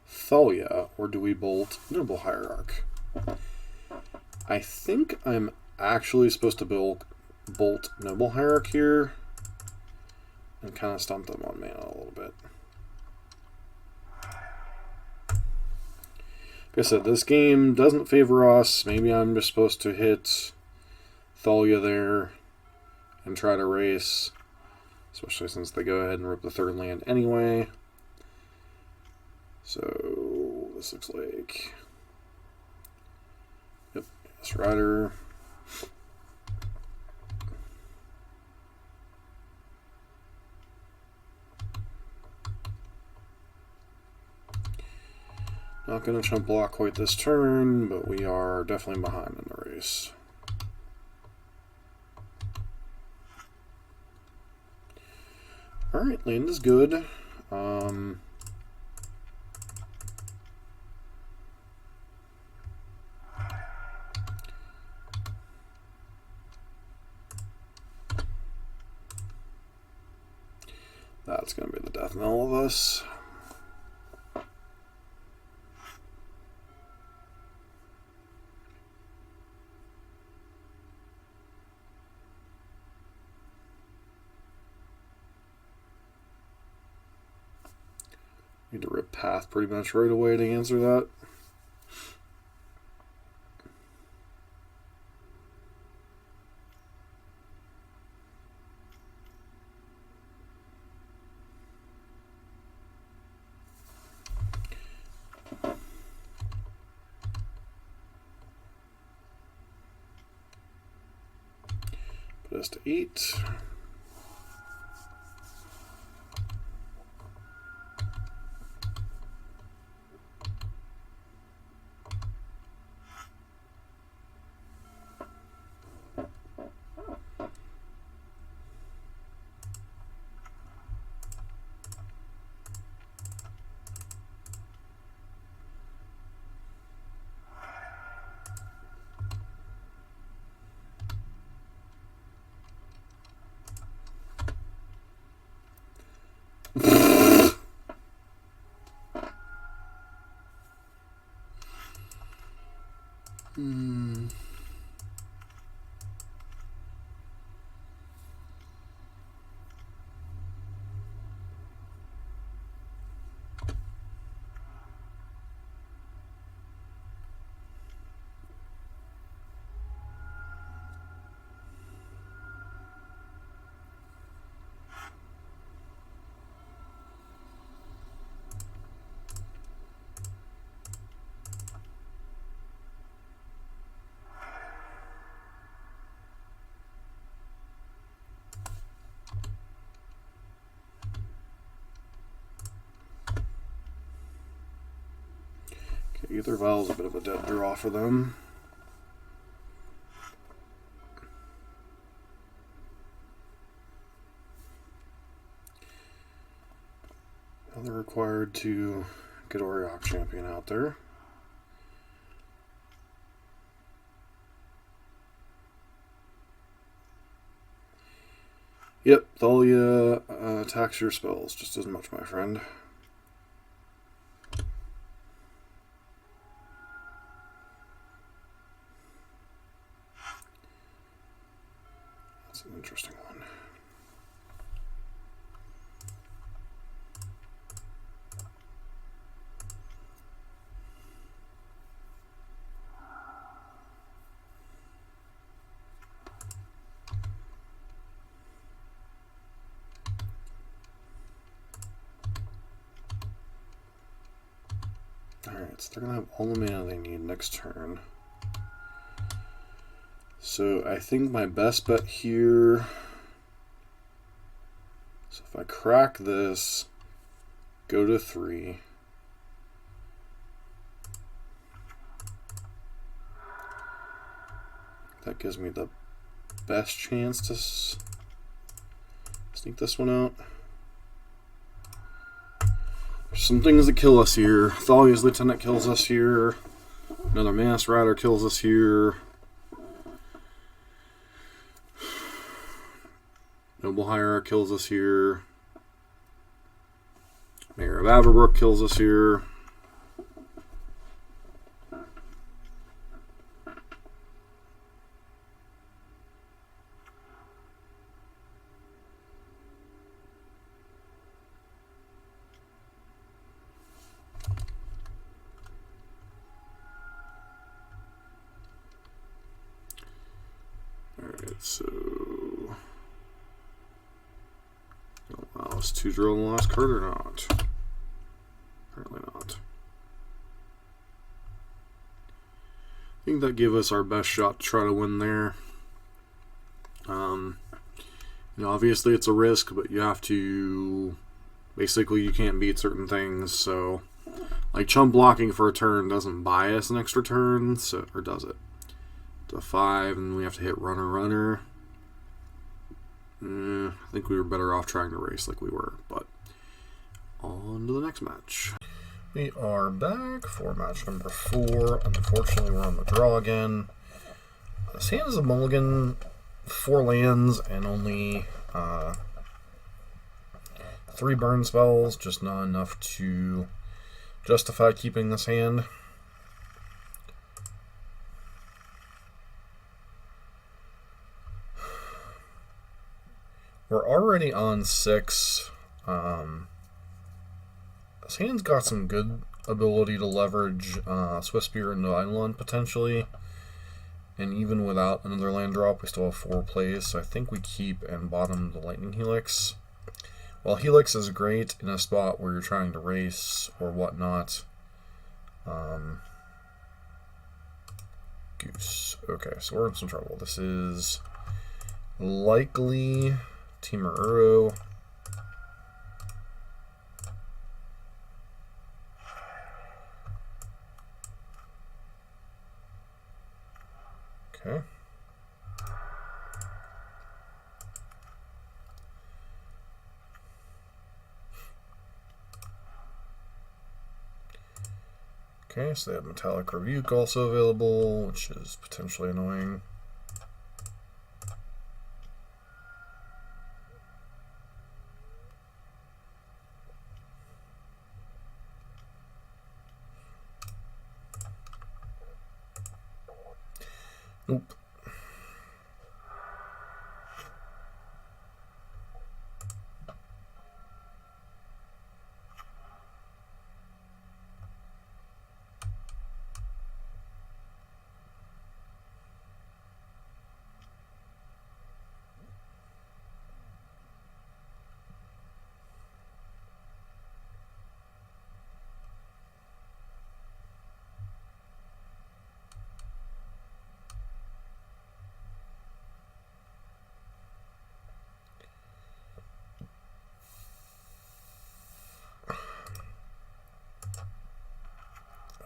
Thalia, or do we bolt Noble Hierarch? I think I'm actually supposed to bolt Noble Hierarch here and kind of stump them on mana a little bit. Like I said, this game doesn't favor us. Maybe I'm just supposed to hit Thalia there and try to race, especially since they go ahead and rip the third land anyway. So this looks like, yep, this rider. Not going to chump block quite this turn, but we are definitely behind in the race. Alright, land is good. That's going to be the death knell of us. Need to rip path pretty much right away to answer that. Put us to 8. Ether Vial's a bit of a dead draw for them. Now they're required to get Oriok Champion out there. Yep, Thalia attacks your spells just as much, my friend. That's an interesting one. Alright, so they're going to have all the mana they need next turn. So I think my best bet here, so if I crack this, go to 3. That gives me the best chance to sneak this one out. There's some things that kill us here. Thalia's Lieutenant kills us here. Another Mass Rider kills us here. Noble Hierarch kills us here. Mayor of Averbrook kills us here. Alright, so allow us to draw the last card or not? Apparently not. think that gave us our best shot to try to win there. Obviously it's a risk, but you have to... Basically, you can't beat certain things, so... Like, chump blocking for a turn doesn't buy us an extra turn, so, or does it? To 5, and we have to hit runner. I think we were better off trying to race like we were, but... On to the next match. We are back for match number 4. Unfortunately, we're on the draw again. This hand is a mulligan, 4 lands, and only 3 burn spells, just not enough to justify keeping this hand. We're already on 6. This hand's got some good ability to leverage Swift Spear into Eidolon potentially. And even without another land drop, we still have 4 plays. So I think we keep and bottom the Lightning Helix. While Helix is great in a spot where you're trying to race or whatnot. Goose. Okay, so we're in some trouble. This is likely Temur Uro. Okay. Okay, so they have Metallic Rebuke also available, which is potentially annoying. Nope.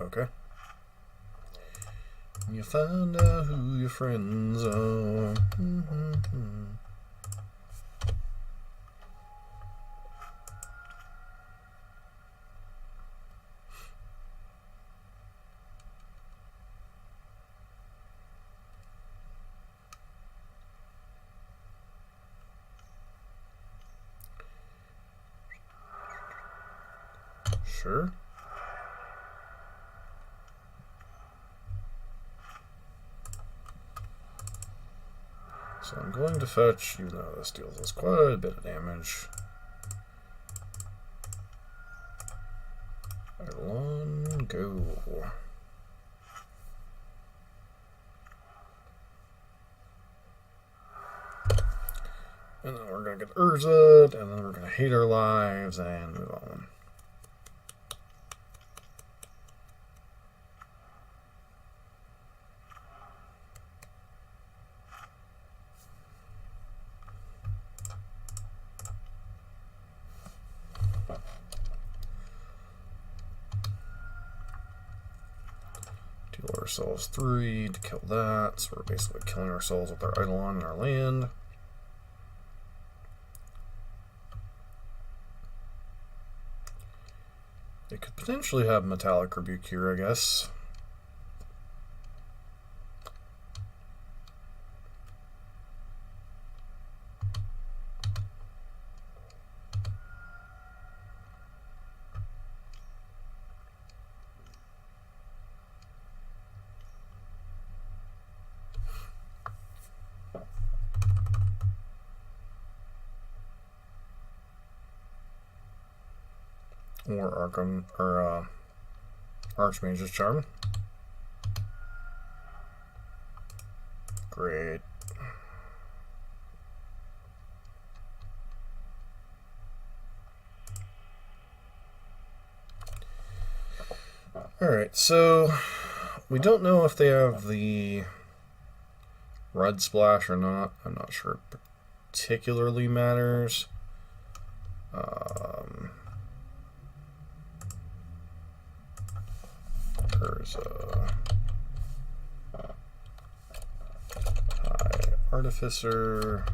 Okay. You find out who your friends are. Sure. So I'm going to fetch, even though this deals us quite a bit of damage. Eidolon, go. And then we're going to get Urzut, and then we're going to hate our lives and move on. Deal ourselves 3 to kill that, so we're basically killing ourselves with our Eidolon and our land. They could potentially have Metallic Rebuke here, I guess. Or Archmage's Charm. Great. Alright, so we don't know if they have the red splash or not. I'm not sure it particularly matters. There's a High Artificer.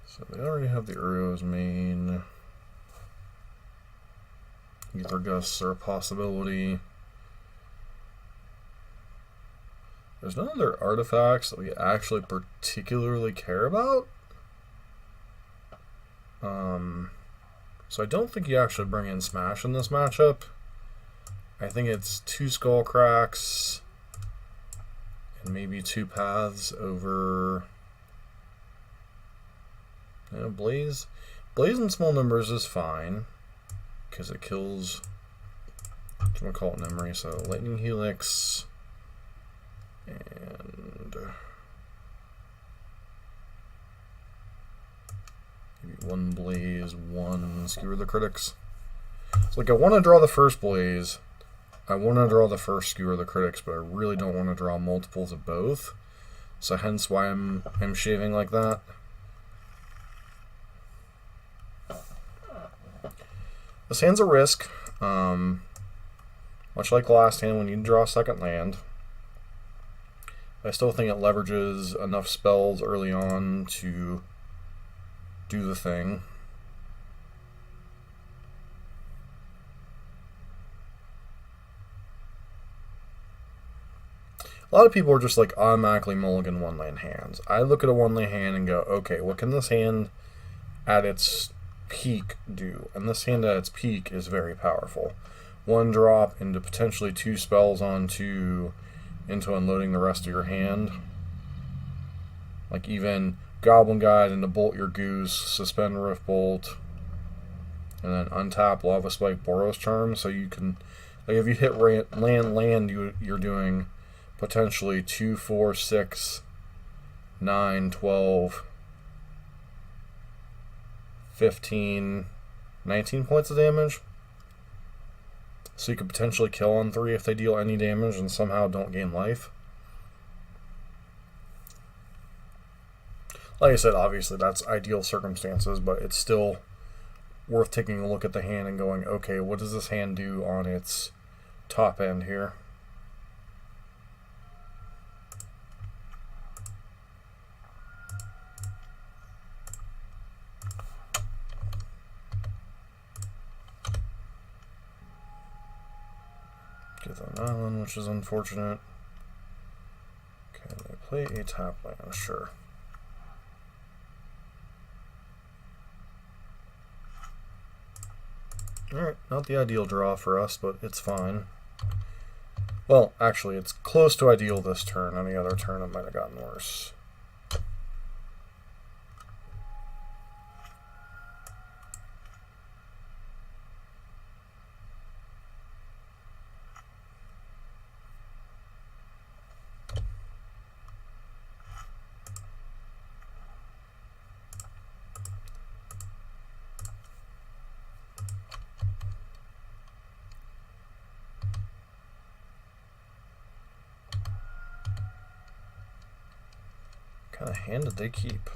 So they already have the Uro's main. Ether Gusts are a possibility. There's no other artifacts that we actually particularly care about. So I don't think you actually bring in Smash in this matchup. I think it's 2 Skull Cracks and maybe 2 Paths over Blaze. Blaze in small numbers is fine because it kills, I'm going to call it Memory, so Lightning Helix and maybe 1 Blaze, 1 Skewer the Critics. So like I want to draw the first Blaze, I want to draw the first Skewer the Critics, but I really don't want to draw multiples of both. So hence why I'm shaving like that. This hand's a risk, much like last hand when you draw a second land. I still think it leverages enough spells early on to do the thing. A lot of people are just like automatically mulligan 1-land hands. I look at a 1-land hand and go, okay, what can this hand at its peak do? And this hand at its peak is very powerful. 1 drop into potentially 2 spells into unloading the rest of your hand. Like even Goblin Guide into Bolt Your Goose, Suspend Rift Bolt, and then untap Lava Spike Boros Charm. So you can, like if you hit land, you're doing potentially 2, 4, 6, 9, 12, 15, 19 points of damage. So you could potentially kill on 3 if they deal any damage and somehow don't gain life. Like I said, obviously that's ideal circumstances, but it's still worth taking a look at the hand and going, okay, what does this hand do on its top end here? Get an island, which is unfortunate. Can they play a tap land? Sure. Alright, not the ideal draw for us, but it's fine. Well, actually, it's close to ideal this turn. Any other turn, it might have gotten worse. What kind of hand did they keep?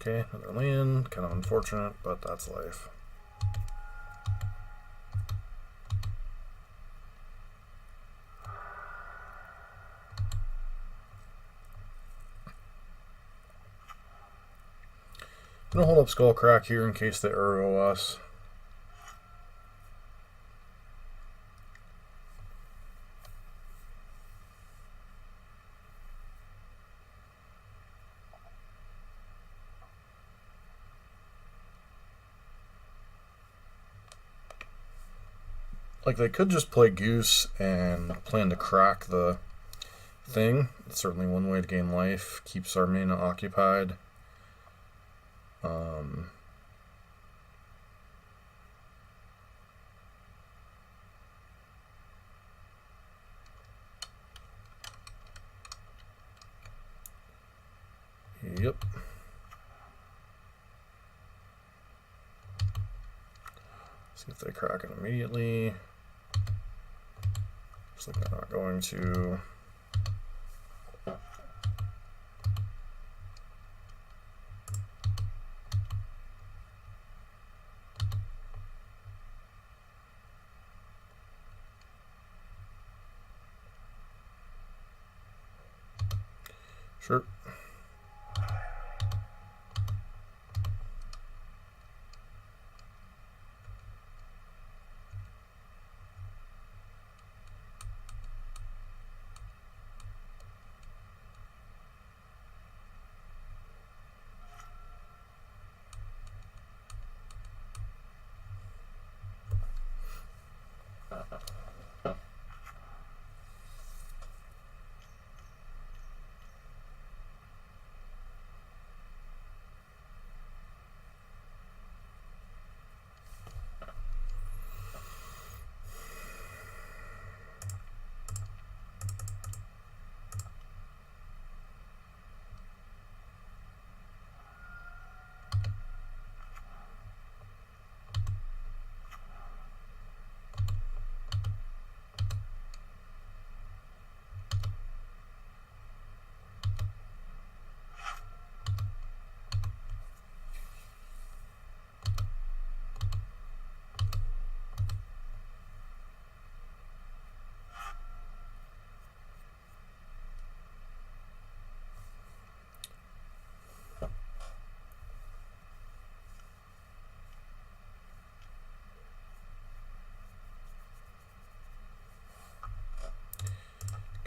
Okay, another land. Kind of unfortunate, but that's life. I'm gonna hold up Skullcrack here in case they arrow us. Like, they could just play Goose and plan to crack the thing. It's certainly one way to gain life. Keeps our mana occupied. Yep. See if they crack it immediately. Looks like they're not going to. Sure.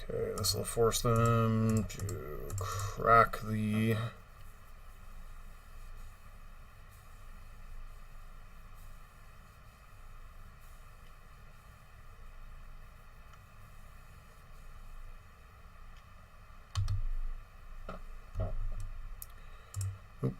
Okay, this will force them to crack the. Oop.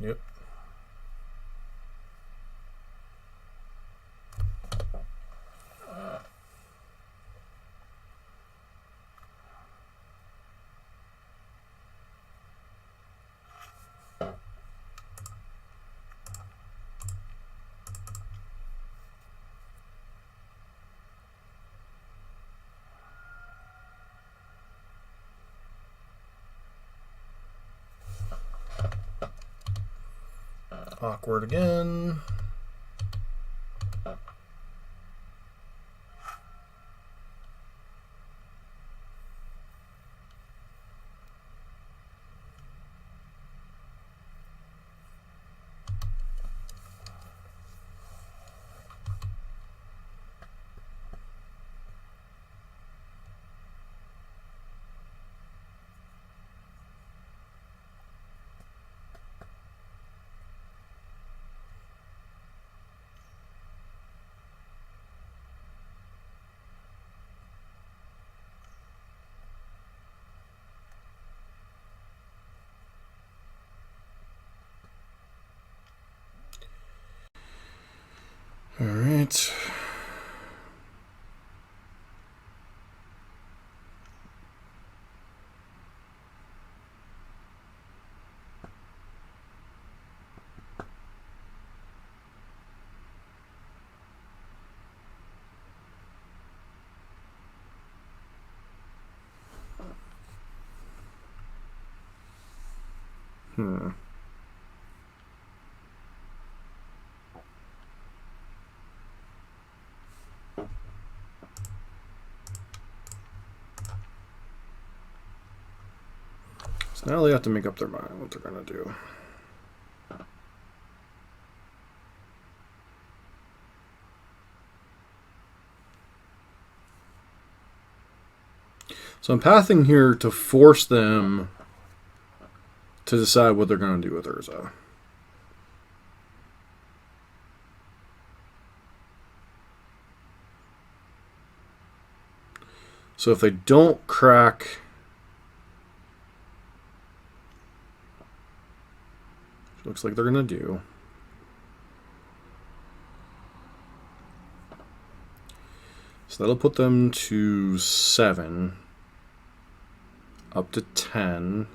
Yep. Awkward again. All right. So now they have to make up their mind what they're going to do. So I'm pathing here to force them to decide what they're going to do with Urza. So if they don't crack... Looks like they're going to do. So that'll put them to 7. Up to 10.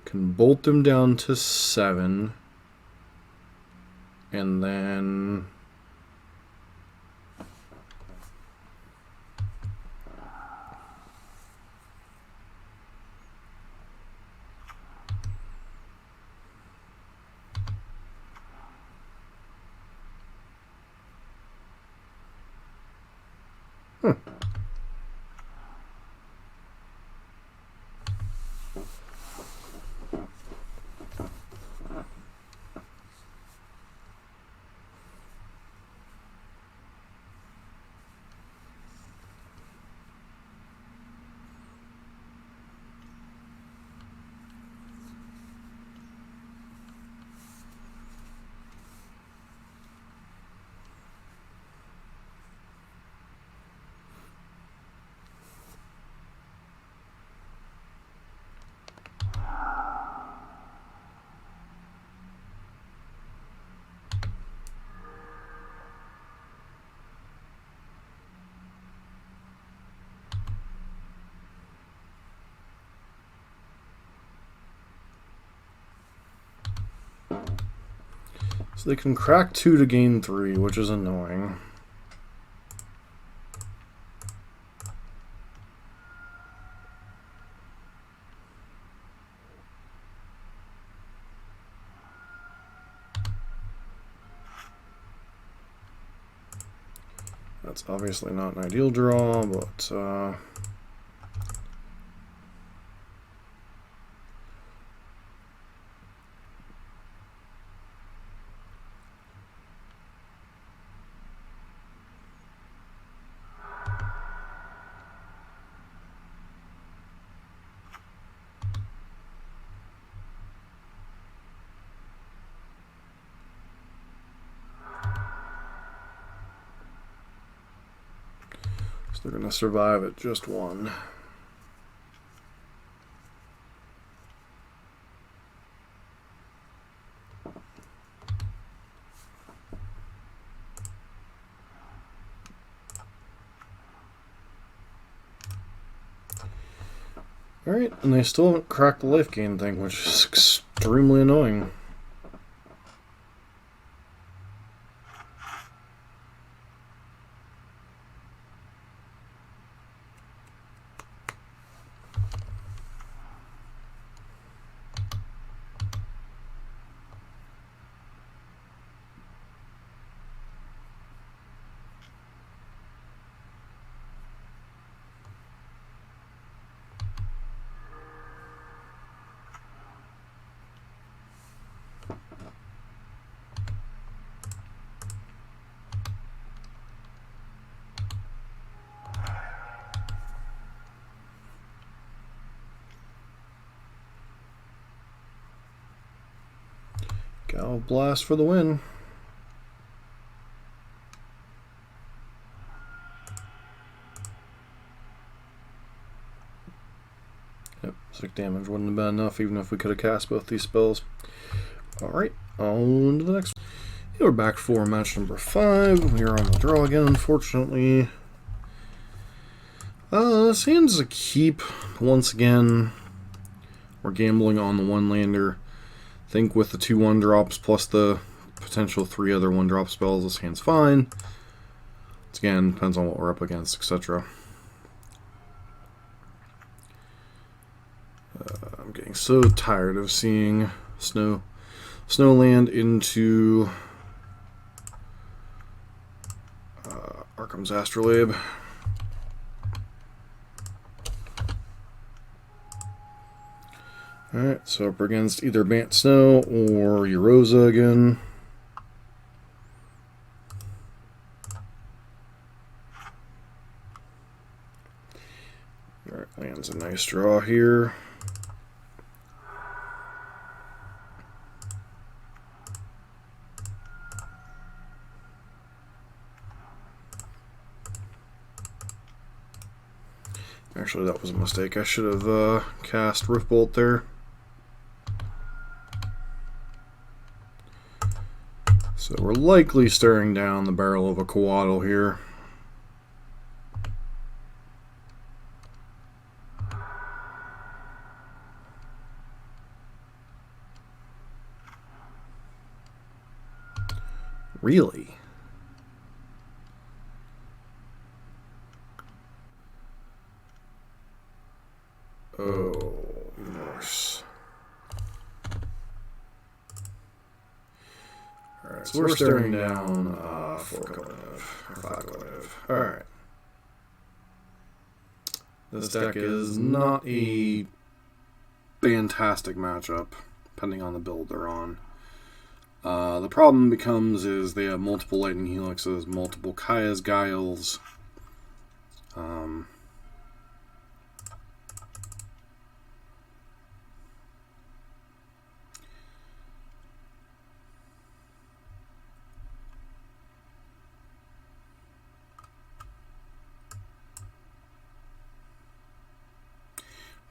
Can bolt them down to 7. And then... So they can crack 2 to gain 3, which is annoying. That's obviously not an ideal draw, but... they're going to survive at just 1. Alright, and they still haven't cracked the life gain thing, which is extremely annoying. Gal Blast for the win. Yep, 6 damage wouldn't have been enough even if we could have cast both these spells. Alright, on to the next one. Yeah, we're back for match number 5. We are on the draw again, unfortunately. This hand's a keep. Once again, we're gambling on the 1-lander. I think with the 2 1-drops plus the potential 3 other 1-drop spells, this hand's fine. Once again, depends on what we're up against, etc. I'm getting so tired of seeing Snowland into Arkham's Astrolabe. Alright, so up against either Bant Snow or Eurosa again. Alright, lands a nice draw here. Actually, that was a mistake. I should have cast Riftbolt there. So we're likely staring down the barrel of a Coatl here. Really? Oh, Norse. Alright, so we're staring down 4 collective, or 5 collective. Alright. This deck is not a fantastic matchup, depending on the build they're on. The problem becomes is they have multiple Lightning Helixes, multiple Kaya's Guiles.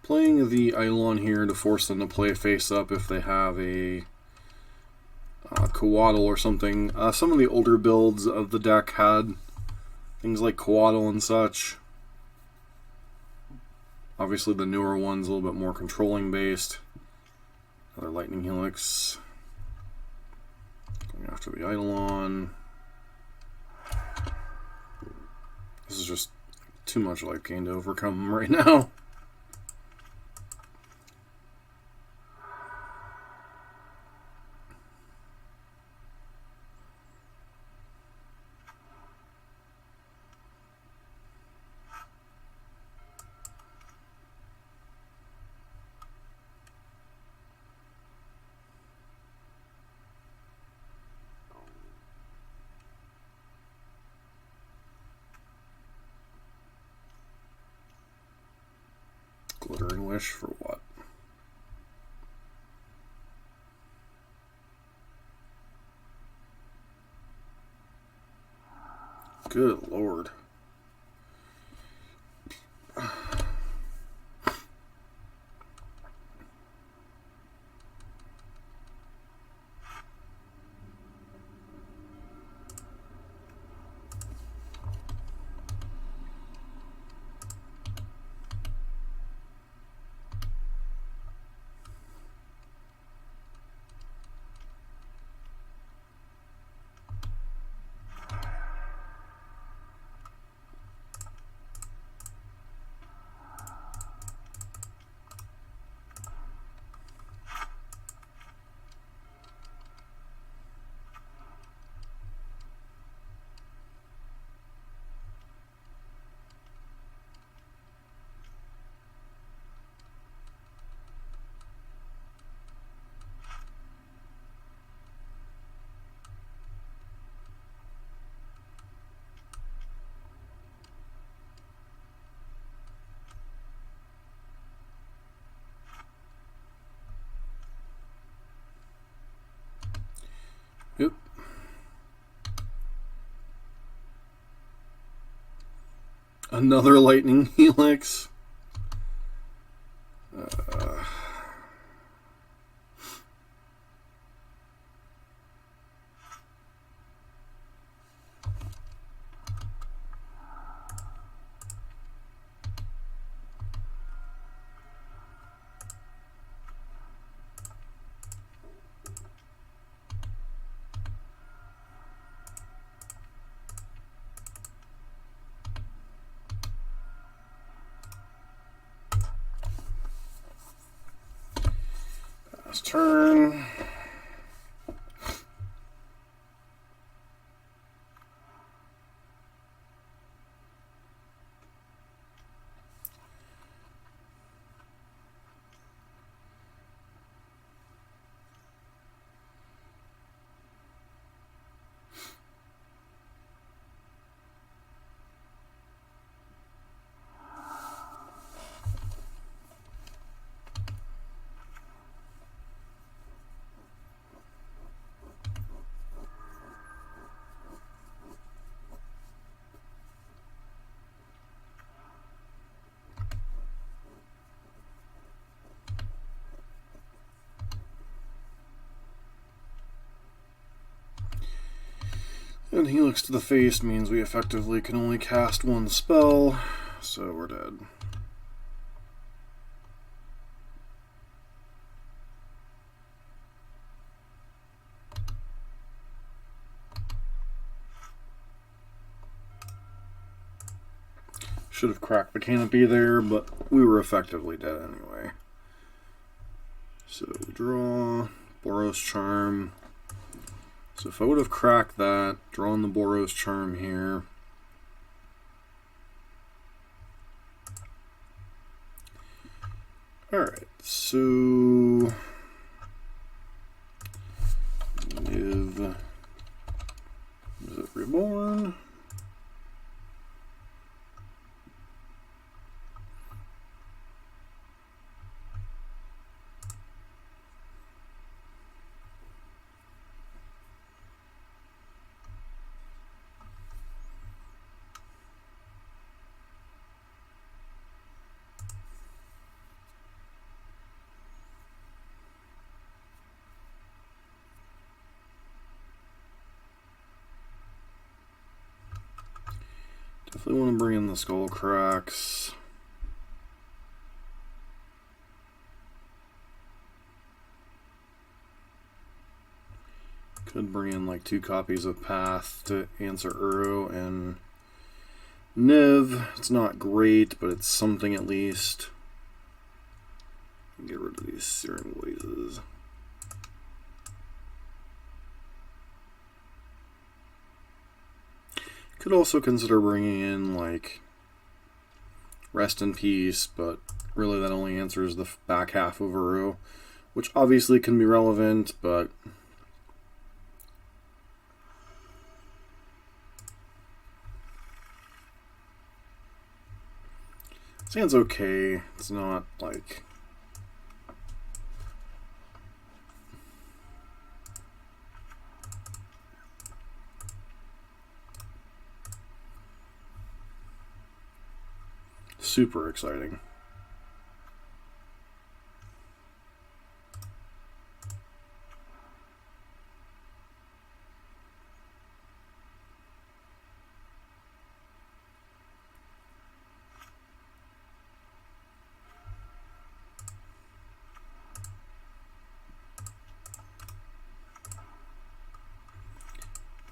Playing the Eidolon here to force them to play face up if they have a Coatl or something. Some of the older builds of the deck had things like Coatl and such. Obviously the newer one's a little bit more controlling based. Another Lightning Helix. Going after the Eidolon. This is just too much life gain to overcome right now. Glittering Wish for what? Good lord. Yep. Another Lightning Helix. Pass turn. And Helix to the face means we effectively can only cast one spell, so we're dead. Should have cracked the canopy there, but we were effectively dead anyway. So we draw Boros Charm. So if I would have cracked that, drawn the Boros Charm here. Alright, so Niv, is it Reborn? Definitely want to bring in the Skull Cracks. Could bring in like 2 copies of Path to answer Uro and Niv. It's not great, but it's something at least. Get rid of these Searing Blazes. Could also consider bringing in like Rest in Peace, but really that only answers the back half of Uro, which obviously can be relevant, but Sand's okay. It's not like super exciting.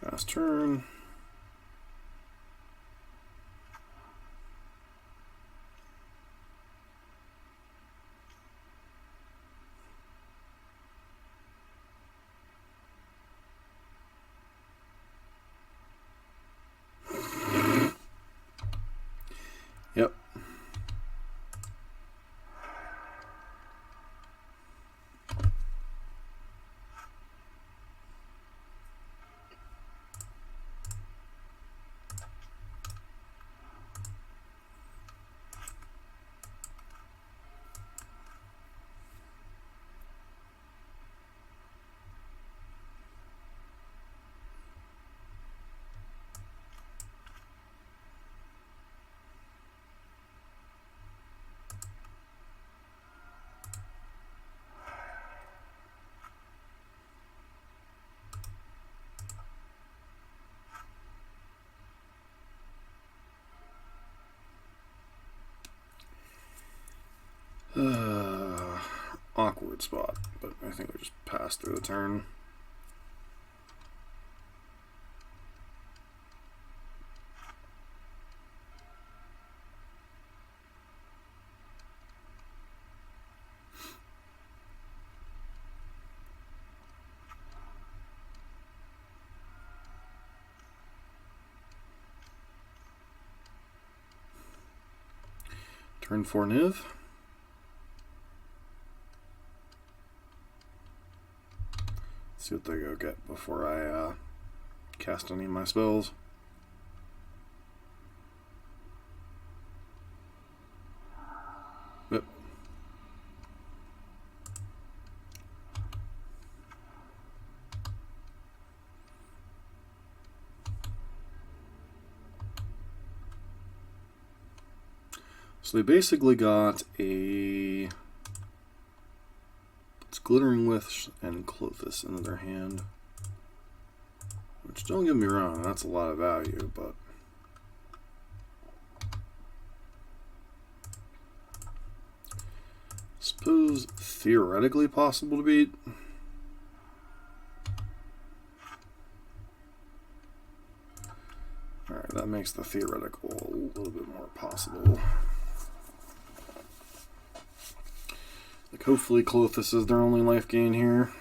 Pass turn. Yep. Awkward spot, but I think we just pass through the turn. Turn 4 Niv. See what they go get before I cast any of my spells. Yep. So they basically got a... It's Glittering Wish and Clothis in their hand. Which, don't get me wrong, that's a lot of value, but... Suppose theoretically possible to beat. Alright, that makes the theoretical a little bit more possible. Like, hopefully Clothis is their only life gain here.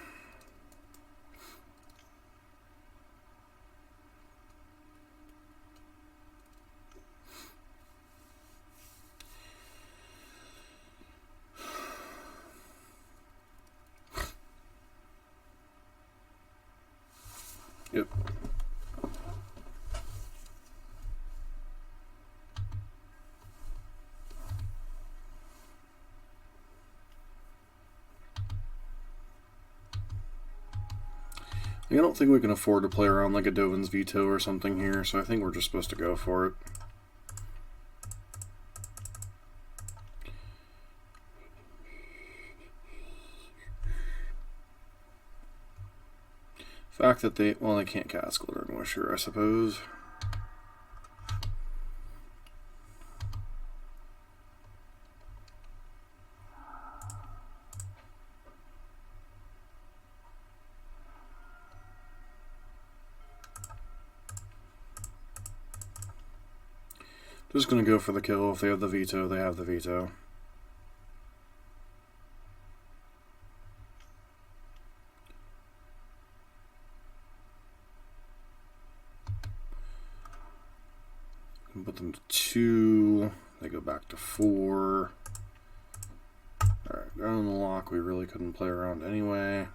Yep. I don't think we can afford to play around like a Dovin's Veto or something here, so I think we're just supposed to go for it. The fact that they can't cast Glittering Wish here, I suppose. Just gonna go for the kill. If they have the veto, they have the veto. Put them to 2. They go back to 4. Alright, down in the lock, we really couldn't play around anyway.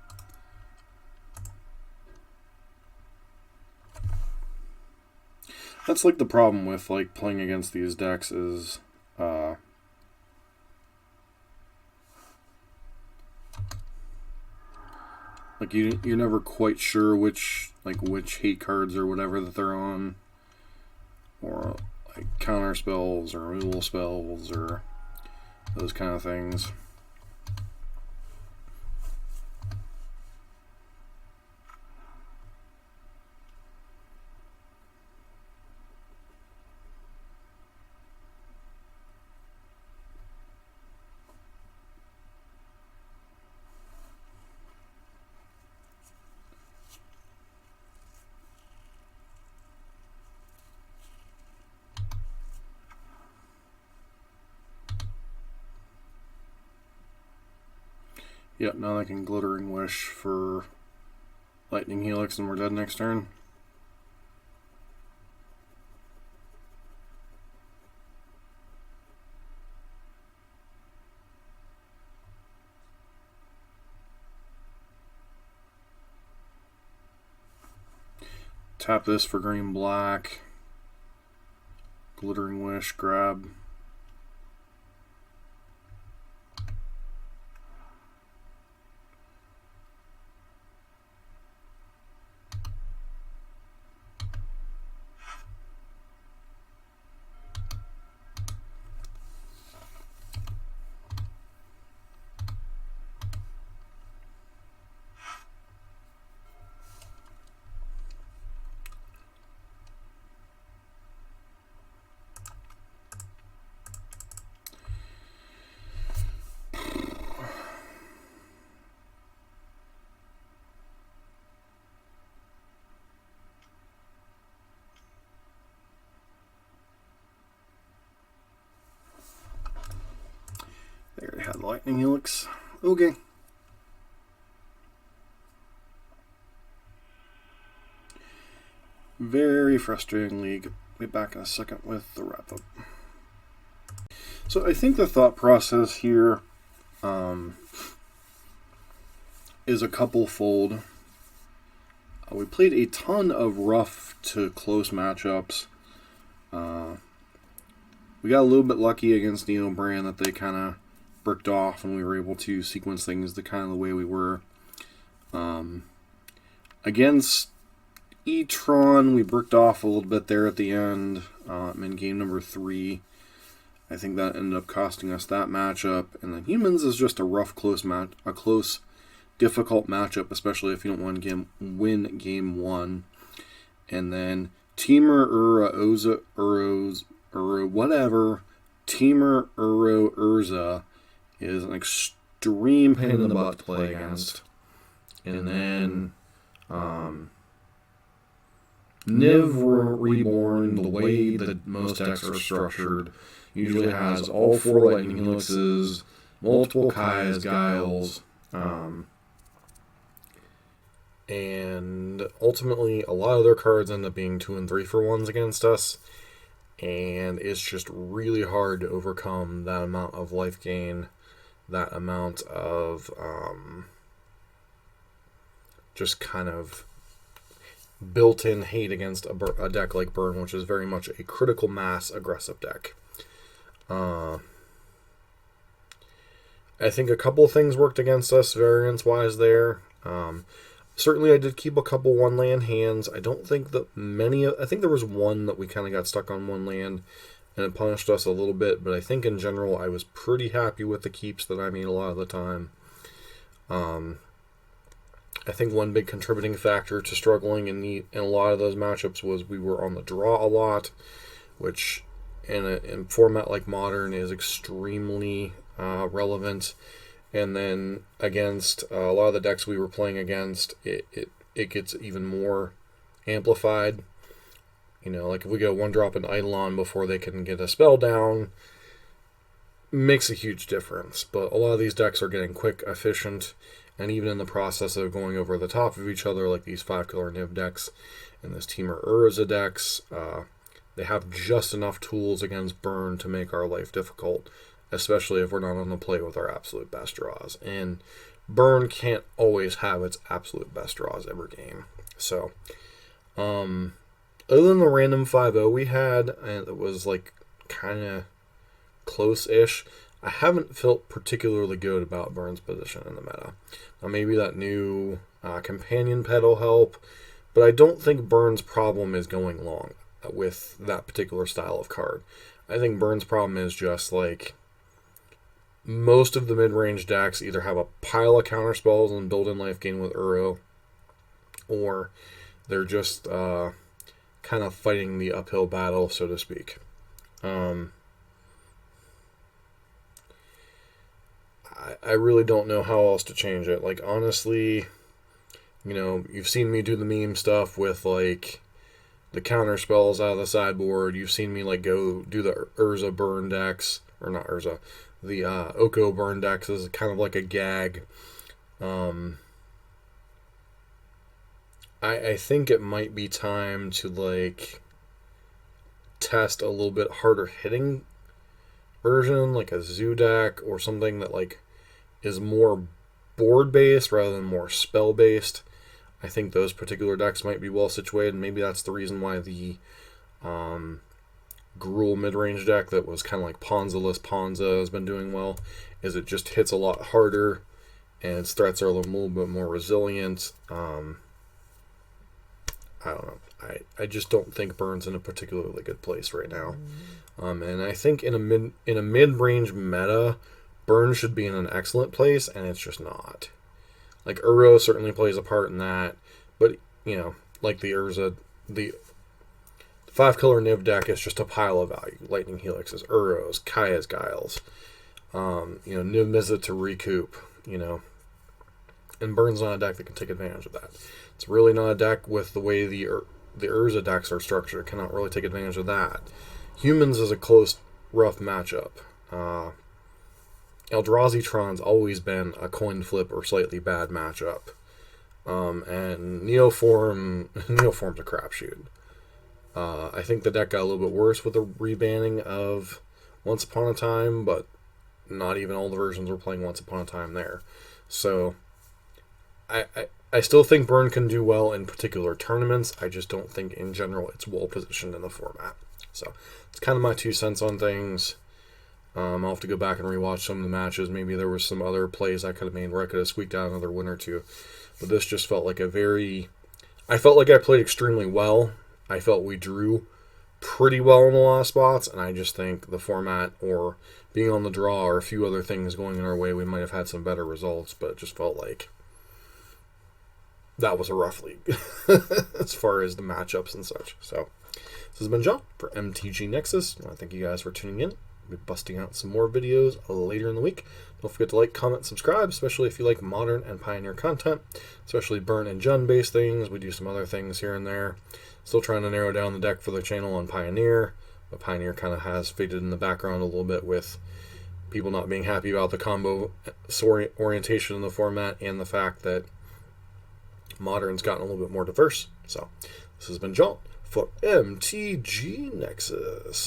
That's like the problem with like playing against these decks is like you're never quite sure which hate cards or whatever that they're on, or like counter spells or removal spells or those kind of things. Yep, now they can Glittering Wish for Lightning Helix and we're dead next turn. Tap this for green black. Glittering Wish, grab. There they had Lightning Helix. Okay. Very frustrating league. Be back in a second with the wrap up. So I think the thought process here is a couple-fold. We played a ton of rough to close matchups. We got a little bit lucky against Neo Brand that they kind of bricked off, and we were able to sequence things the kind of the way we were. Against E-Tron, we bricked off a little bit there at the end in game number 3. I think that ended up costing us that matchup. And then Humans is just a rough, close difficult matchup, especially if you don't want to win game 1. And then Teamer Teamer Urza is an extreme pain in the butt to play against. And then Niv Reborn, the way that most decks are structured, usually has all 4 Lightning Helixes, multiple Kai's Guiles, and ultimately a lot of their cards end up being 2 and 3 for 1s against us, and it's just really hard to overcome that amount of life gain, that amount of just kind of built-in hate against a deck like Burn, which is very much a critical mass aggressive deck. I think a couple things worked against us variance-wise there. Certainly I did keep a couple 1-land hands. I don't think that I think there was one that we kind of got stuck on 1 land and it punished us a little bit, but I think in general I was pretty happy with the keeps that I made a lot of the time. I think one big contributing factor to struggling in a lot of those matchups was we were on the draw a lot, which in a format like Modern is extremely relevant. And then against a lot of the decks we were playing against, it gets even more amplified. You know, like if we go 1-drop an Eidolon before they can get a spell down, makes a huge difference. But a lot of these decks are getting quick, efficient, and even in the process of going over the top of each other, like these 5-color Niv decks and this Teamer Urza decks, they have just enough tools against Burn to make our life difficult, especially if we're not on the play with our absolute best draws. And Burn can't always have its absolute best draws every game. So, other than the random 5-0 we had, and it was like kind of close-ish, I haven't felt particularly good about Burn's position in the meta. Now maybe that new companion pet will help, but I don't think Burn's problem is going long with that particular style of card. I think Burn's problem is just like most of the mid-range decks either have a pile of counterspells and build-in life gain with Uro, or they're just kind of fighting the uphill battle, so to speak. I really don't know how else to change it. Like, honestly, you know, you've seen me do the meme stuff with, like, the counter spells out of the sideboard. You've seen me, like, go do the Urza burn decks. Or not Urza. The Oko burn decks is kind of like a gag. I think it might be time to, like, test a little bit harder hitting version, like a Zoo deck or something that, like, is more board-based rather than more spell-based. I think those particular decks might be well situated. Maybe that's the reason why the Gruul mid-range deck that was kind of like Ponza-less Ponza has been doing well, is it just hits a lot harder and its threats are a little bit more resilient. I don't know. I just don't think Burn's in a particularly good place right now. And I think in a mid-range meta, Burn should be in an excellent place, and it's just not. Like, Uro certainly plays a part in that, but, you know, like the Urza, the 5-color Niv deck is just a pile of value. Lightning Helixes, Uros, Kaya's Guiles, you know, Niv Mizzet to recoup, you know, and Burn's not a deck that can take advantage of that. It's really not a deck with the way the Urza decks are structured. It cannot really take advantage of that. Humans is a close, rough matchup. Eldrazi-Tron's always been a coin flip or slightly bad matchup. And Neoform's a crapshoot. I think the deck got a little bit worse with the rebanning of Once Upon a Time, but not even all the versions were playing Once Upon a Time there. So I still think Burn can do well in particular tournaments. I just don't think in general it's well positioned in the format. So it's kind of my 2 cents on things. I'll have to go back and rewatch some of the matches. Maybe there was some other plays I could have made where I could have squeaked out another win or two. But this just felt like I felt like I played extremely well. I felt we drew pretty well in a lot of spots, and I just think the format or being on the draw or a few other things going in our way, we might have had some better results, but it just felt like that was a rough league as far as the matchups and such. So this has been John for MTG Nexus. I thank you guys for tuning in. We'll be busting out some more videos later in the week. Don't forget to like, comment, subscribe, especially if you like modern and Pioneer content, especially Burn and Jund based things. We do some other things here and there. Still trying to narrow down the deck for the channel on Pioneer, but Pioneer kind of has faded in the background a little bit with people not being happy about the combo orientation in the format and the fact that Modern's gotten a little bit more diverse. So this has been John for MTG Nexus.